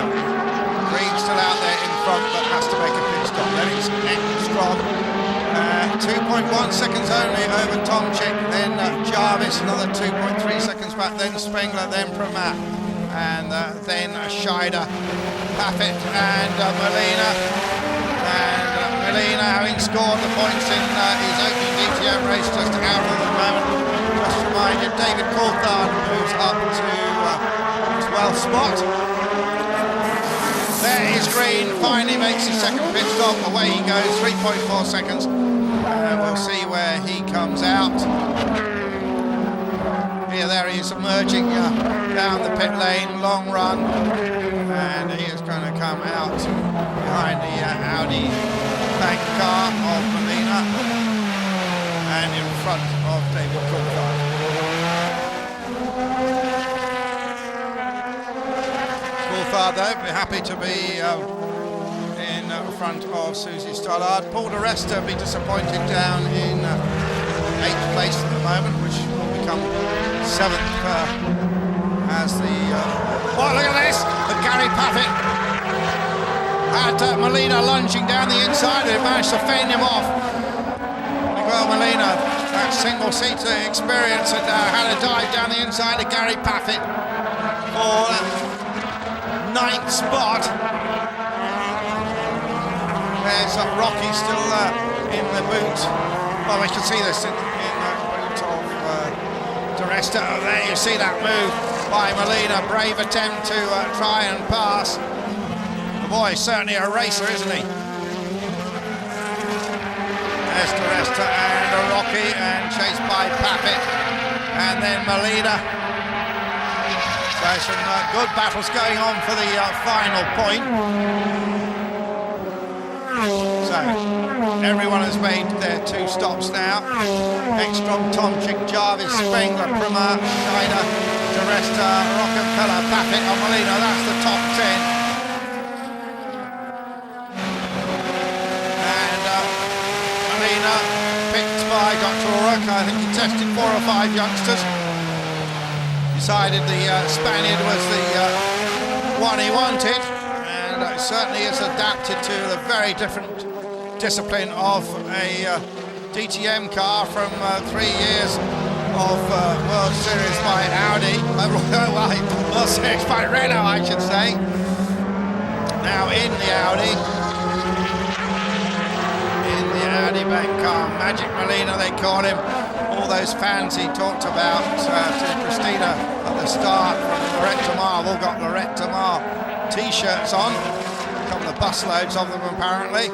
Green's still out there in front, but has to make a pit stop. Then it's Ekstrom. 2.1 seconds only over Tomczyk, then Jarvis another 2.3 seconds back, then Spengler, then Pramat, and then Scheider, Paffett and Molina. And Molina, having scored the points in his opening DTM race, just out at the moment. Just reminded David Coulthard moves up to 12th spot. There is Green, finally makes his second pit stop. Away he goes, 3.4 seconds. And we'll see where he comes out. Here, there he is emerging down the pit lane, long run. And he is going to come out behind the Audi tank car of Molina and in front of David Coulthard. Coulthard, though, be happy to be in front of Susie Stoddart. Paul de Resta be disappointed down in 8th place at the moment, which will become 7th as the... oh, look at this! The Gary Paffett had Molina lunging down the inside, and managed to fend him off. Miguel Molina, that single-seater experience, had had a dive down the inside of Gary Paffett for 9th spot. There's Rocky still in the boot. Well, we can see this in the boot of de Resta. Oh, there you see that move by Molina. Brave attempt to try and pass. The boy is certainly a racer, isn't he? Estoresta and Rocky, and chased by Pappet, and then Molina. So some good battles going on for the final point. So everyone has made their 2 stops now. Ekstrom, Tomczyk, Jarvis, Spengler, Prima, Schneider, Teresta, Rockefeller, Pappet and Molina. That's the top 10. And Molina picked by Dr. O'Rourke. I think he tested 4 or 5 youngsters. Decided the Spaniard was the one he wanted, and certainly is adapted to the very different discipline of a DTM car from 3 years of World Series by Audi, World Series by Renault, I should say. Now in the Audi bank car, Magic Molina they call him. All those fans he talked about to Christina at the start from Lorette de Mar have all got Lorette de Mar t-shirts on, a couple of busloads of them apparently,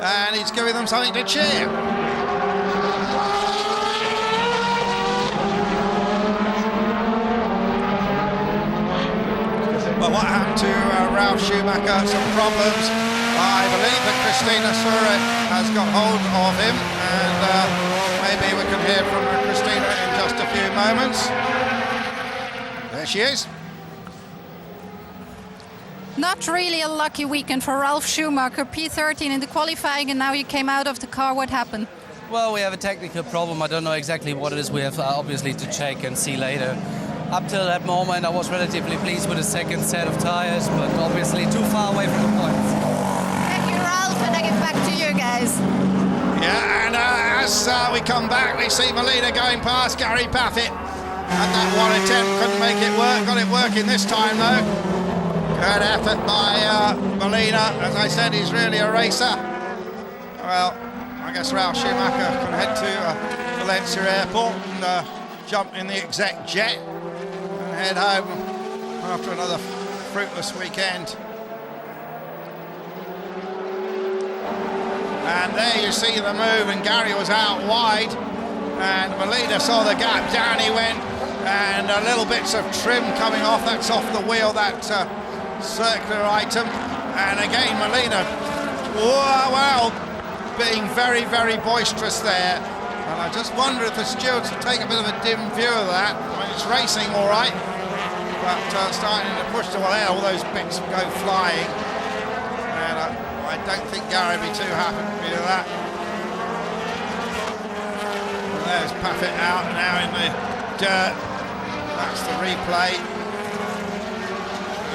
and he's giving them something to cheer. Well, what happened to Ralf Schumacher? Some problems. I believe that Christina Sure has got hold of him, and maybe we can hear from Christina in just a few moments. There she is. Not really a lucky weekend for Ralf Schumacher. P13 in the qualifying, and now you came out of the car. What happened? Well, we have a technical problem. I don't know exactly what it is. We have obviously to check and see later. Up till that moment, I was relatively pleased with the second set of tires, but obviously too far away from the points. Thank you, Ralf, and I get back to you guys. Yeah, and as we come back, we see Molina going past Gary Paffett. Had that one attempt, couldn't make it work. Got it working this time, though. Good effort by Molina. As I said, he's really a racer. Well, I guess Ralf Schumacher can head to Valencia Airport and jump in the exec jet and head home after another fruitless weekend. And there you see the move, and Gary was out wide, and Molina saw the gap, down he went, and little bits of trim coming off. That's off the wheel, that circular item. And again Molina, wow, being very, very boisterous there. And I just wonder if the stewards will take a bit of a dim view of that. I mean, it's racing all right, but starting to push to air, all those bits go flying. And I don't think Gary would be too happy with that. And there's Paffett out now in the dirt. That's the replay.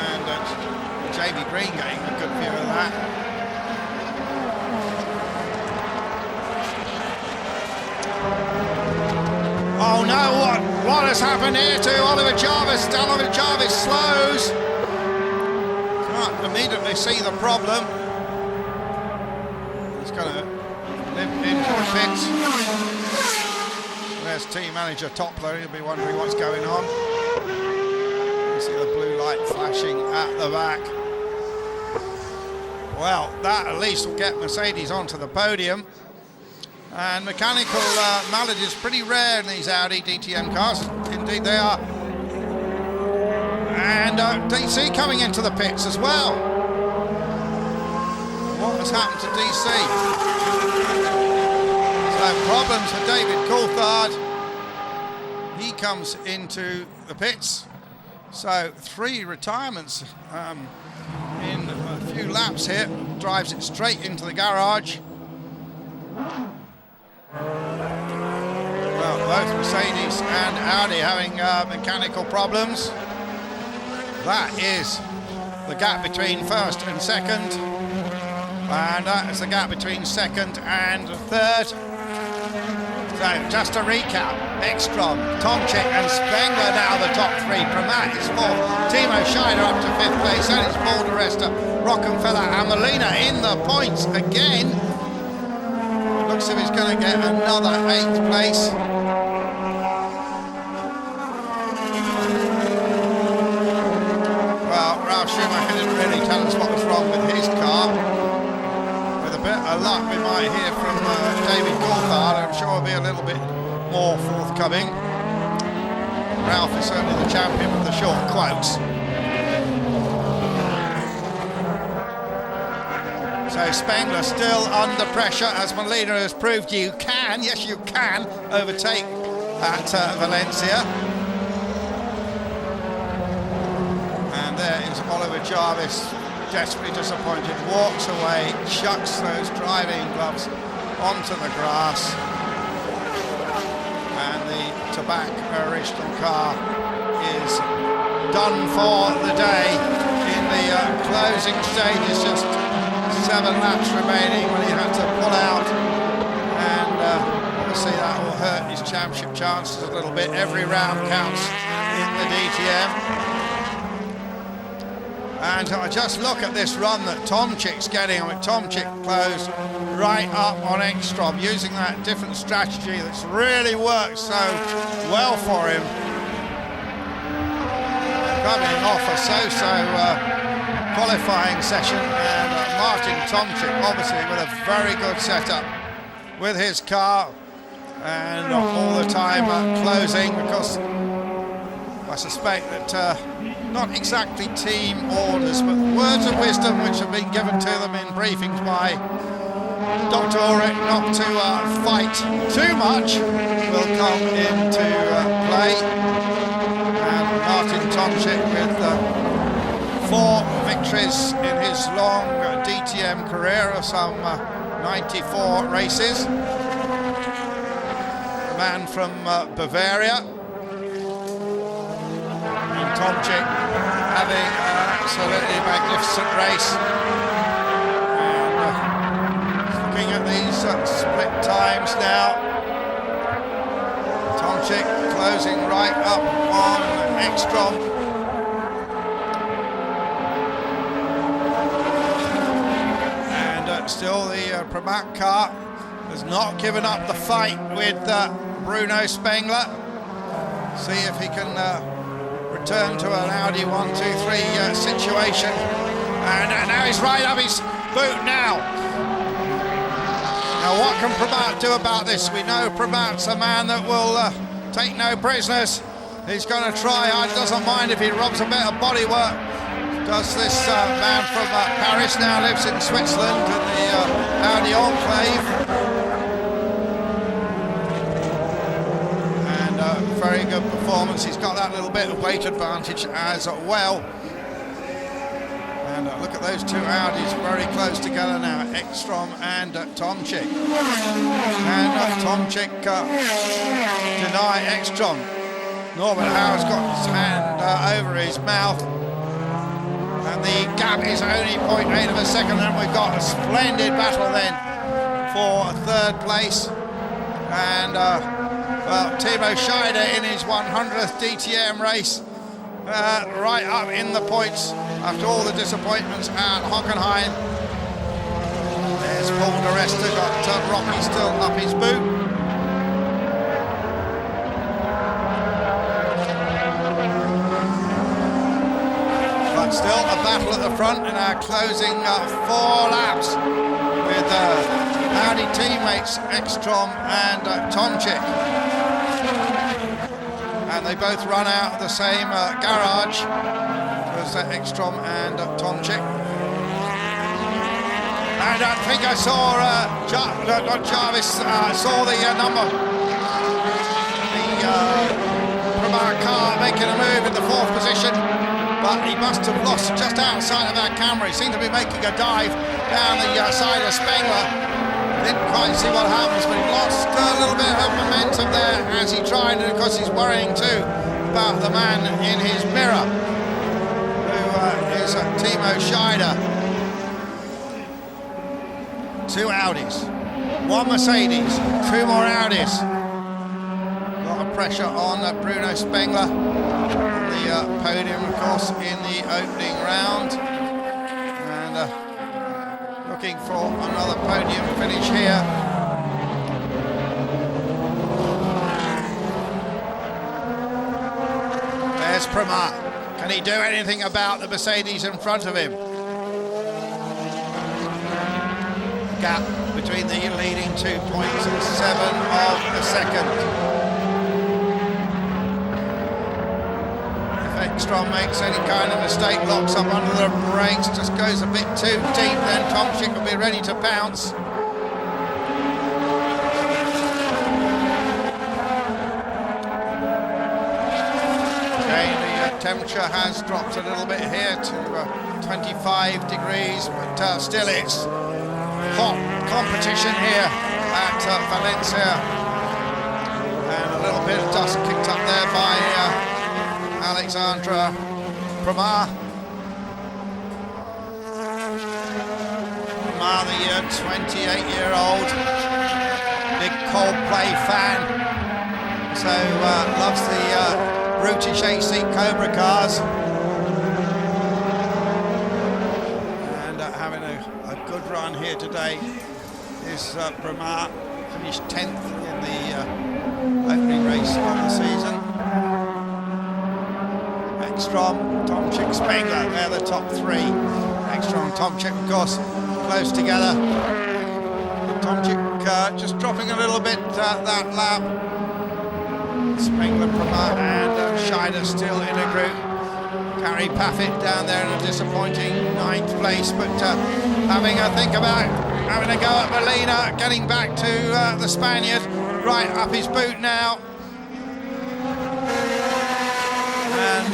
And JB Green getting a good view of that. Oh no, what has happened here to Oliver Jarvis? Oliver Jarvis slows. Can't immediately see the problem. He's going to limp into the pits. There's team manager Toppler, he'll be wondering what's going on. You see the blue light flashing at the back. Well, that at least will get Mercedes onto the podium. And mechanical malady is pretty rare in these Audi DTM cars. Indeed they are. And DC coming into the pits as well. What has happened to DC? So problems for David Coulthard. He comes into the pits. So 3 retirements in a few laps here. Drives it straight into the garage. Well, both Mercedes and Audi having mechanical problems. That is the gap between first and second, and that is the gap between second and third. So just to recap, Ekstrom, Tomczyk and Spengler now the top 3. Pramat is 4th, Timo Scheider up to 5th place, and it's Paul de Resta, Rockefeller and Molina in the points again. Looks as if he's going to get another 8th place. Well, Ralf Schumacher didn't really tell us what was wrong with his car. With a bit luck, we might hear from David Coulthard. I'm sure he'll be a little bit more forthcoming. Ralph is certainly the champion with the short quotes. So Spengler still under pressure, as Molina has proved you can, yes you can, overtake at Valencia. And there is Oliver Jarvis, desperately disappointed, walks away, chucks those driving gloves onto the grass. And the Tobacco original car is done for the day in the closing stages. Just 7 laps remaining when he had to pull out, and obviously that will hurt his championship chances a little bit. Every round counts in the DTM. And I just look at this run that Tomčik's getting. I mean, Tomčik closed right up on Ekstrom, using that different strategy that's really worked so well for him. Coming off a so-so qualifying session, and Martin Tomčik obviously with a very good setup with his car, and all the time closing, because I suspect that not exactly team orders but words of wisdom which have been given to them in briefings by Dr. Ulrich not to fight too much will come into play. And Martin Tomčik with 4 victories in his long DTM career of some 94 races. The man from Bavaria. And Tomčik having an absolutely magnificent race. And looking at these split times now. Tomčik closing right up on Ekstrom. Still the Pramac car has not given up the fight with Bruno Spengler. See if he can return to an Audi 1-2-3 situation. And now he's right up his boot now. Now what can Pramac do about this? We know Pramac's a man that will take no prisoners. He's going to try. Doesn't mind if he robs a bit of bodywork. Does this man from Paris, now lives in Switzerland in the Audi Enclave. And very good performance. He's got that little bit of weight advantage as well. And look at those 2 Audis very close together now, Ekstrom and Tomčik. And Tomčik deny Ekstrom. Norbert Hauer's got his hand over his mouth. And the gap is only 0.8 of a second, and we've got a splendid battle then for 3rd place. And well, Timo Scheider in his 100th DTM race, right up in the points after all the disappointments at Hockenheim. There's Paul di Resta, got Rocky still up his boot. Still a battle at the front in our closing 4 laps with Audi teammates Ekstrom and Tomčik. And they both run out of the same garage as Ekstrom and Tomčik. And I think I saw, not Jarvis, saw the number. The Pramac car making a move in the 4th position. But he must have lost just outside of our camera. He seemed to be making a dive down the side of Spengler. Didn't quite see what happens, but he lost a little bit of momentum there as he tried, and of course he's worrying too about the man in his mirror, who is Timo Scheider. 2 Audis, 1 Mercedes, 2 more Audis. A lot of pressure on Bruno Spengler. The podium, of course, in the opening round, and looking for another podium finish here. There's Pramac. Can he do anything about the Mercedes in front of him? Gap between the leading 2 points and 7 of a second. If Ekstrom makes any kind of mistake, locks up under the brakes, just goes a bit too deep, then Tomczyk will be ready to pounce. Temperature has dropped a little bit here to 25 degrees, but still it's hot competition here at Valencia. And a little bit of dust kicked up there by Alexandra Pramar. Pramar, the 28-year-old, big Coldplay fan, so loves the brutish 8-seat Cobra cars, and having a good run here today is Pramar. Finished 10th in the opening race of the season. Ekstrom, Tomczyk, Spengler, they're the top three. Ekstrom, Tomczyk, of course, close together. Tomczyk just dropping a little bit that lap. Spengler, Pramar and Scheider still in a group. Gary Paffett down there in a disappointing 9th place, but having a think about having a go at Molina, getting back to the Spaniard, right up his boot now. And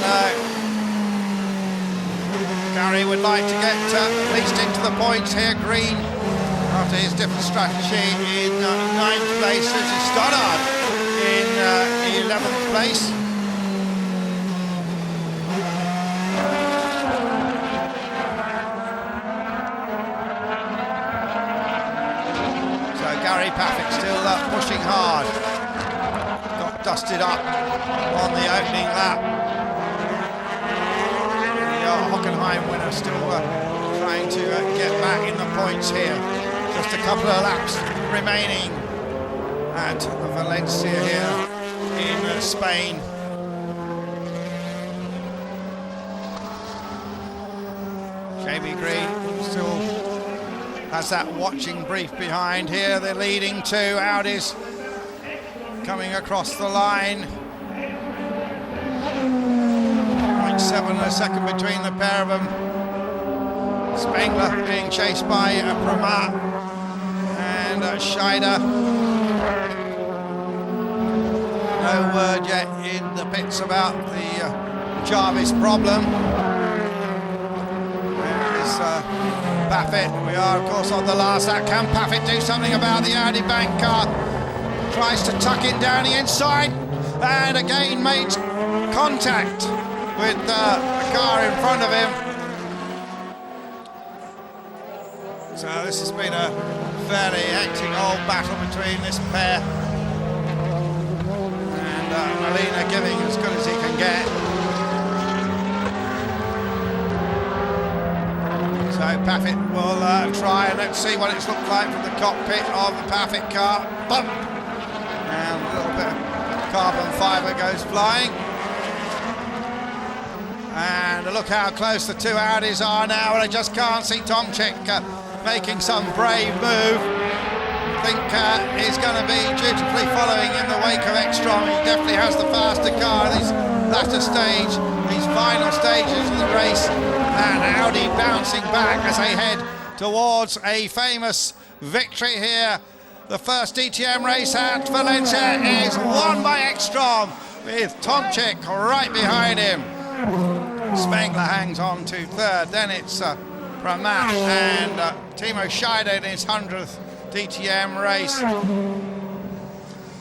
Gary would like to get at least into the points here. Green, after his different strategy, in 9th place. Susie Stoddart in 11th place. So Gary Paffett still pushing hard. Got dusted up on the opening lap. The Hockenheim winner still trying to get back in the points here. Just a couple of laps remaining at Valencia here in Spain. Jamie Green still has that watching brief behind here. They're leading two Audis coming across the line. 0.7 a second between the pair of them. Spengler being chased by Pramar and Scheider. No word yet in the pits about the Jarvis problem. There is Paffett. We are, of course, on the last lap. Can Paffett do something about the Audi bank car? Tries to tuck it down the inside and again makes contact with the car in front of him. So this has been a fairly hectic old battle between this pair. And Molina giving as good as he can get. So Paffett will try, and let's see what it's looked like from the cockpit of the Paffett car. Bump! And a little bit of carbon fibre goes flying. And look how close the two Audis are now, and I just can't see Tomczyk making some brave move. I think he's going to be dutifully following in the wake of Ekstrom. He definitely has the faster car in this latter stage, these final stages of the race. And Audi bouncing back as they head towards a famous victory here. The first DTM race at Valencia is won by Ekstrom, with Tomczyk right behind him. Spengler hangs on to third, then it's Pramar and Timo Scheider in his 100th DTM race.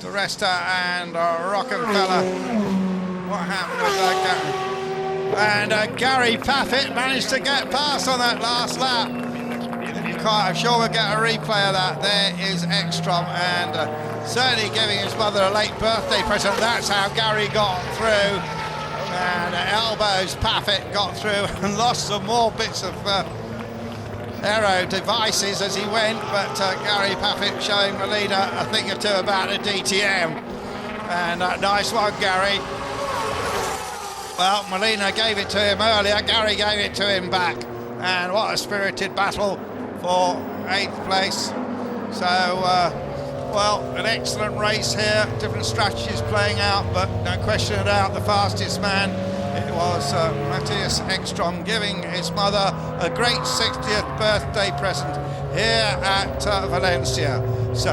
De Resta and Rockefeller. What happened with that? And Gary Paffett managed to get past on that last lap. I'm sure we'll get a replay of that. There is Ekstrom, and certainly giving his mother a late birthday present. That's how Gary got through. And elbows Paffett got through and lost some more bits of aero devices as he went, but Gary Paffett showing Molina a thing or two about the DTM. And nice one, Gary. Well, Molina gave it to him earlier, Gary gave it to him back. And what a spirited battle for 8th place. So, well, an excellent race here. Different strategies playing out, but no question about the fastest man. It was Matthias Ekstrom giving his mother a great 60th birthday present here at Valencia. So,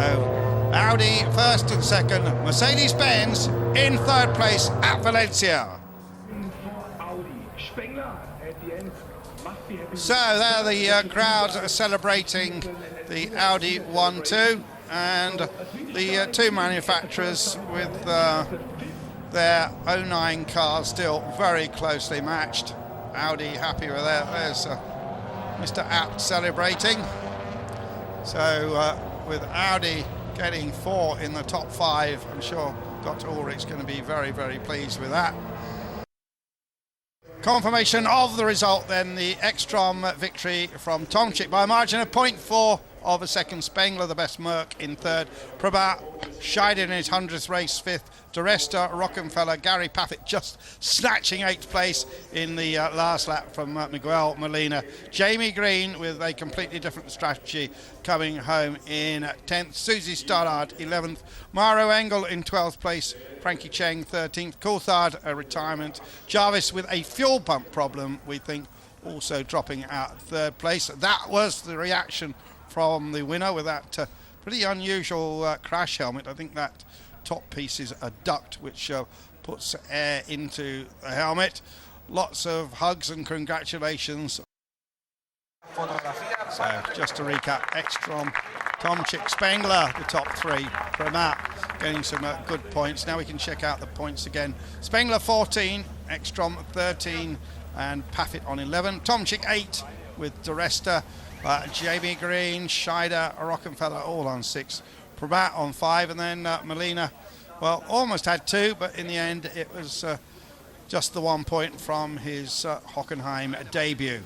Audi first and second, Mercedes-Benz in third place at Valencia. So there the crowd are celebrating the Audi 1-2, and the two manufacturers with their 09 cars still very closely matched. Audi happy with that. There's Mr. Abt celebrating. So with Audi getting 4 in the top 5, I'm sure Dr. Ulrich's going to be very, very pleased with that. Confirmation of the result then, the Ekstrom victory from Tomczyk by a margin of 0.4 of a second. Spengler the best Merc in third. Probat Scheider in his 100th race fifth. De Resta, Rockenfeller, Gary Paffett just snatching 8th place in the last lap from Miguel Molina. Jamie Green with a completely different strategy coming home in 10th. Susie Stoddart 11th. Mauro Engel in 12th place. Frankie Cheng 13th. Coulthard a retirement. Jarvis with a fuel pump problem, we think, also dropping out 3rd place. That was the reaction from the winner with that pretty unusual crash helmet. I think that top piece is a duct which puts air into the helmet. Lots of hugs and congratulations. So just to recap, Ekstrom, Tomczyk, Spengler, the top 3. Promat getting some good points. Now we can check out the points again. Spengler 14, Ekstrom 13, and Paffett on 11. Tomczyk 8 with De Resta. Jamie Green, Scheider, Rockenfeller all on 6. Probat on 5, and then Molina, well, almost had 2, but in the end it was just the 1 point from his Hockenheim debut.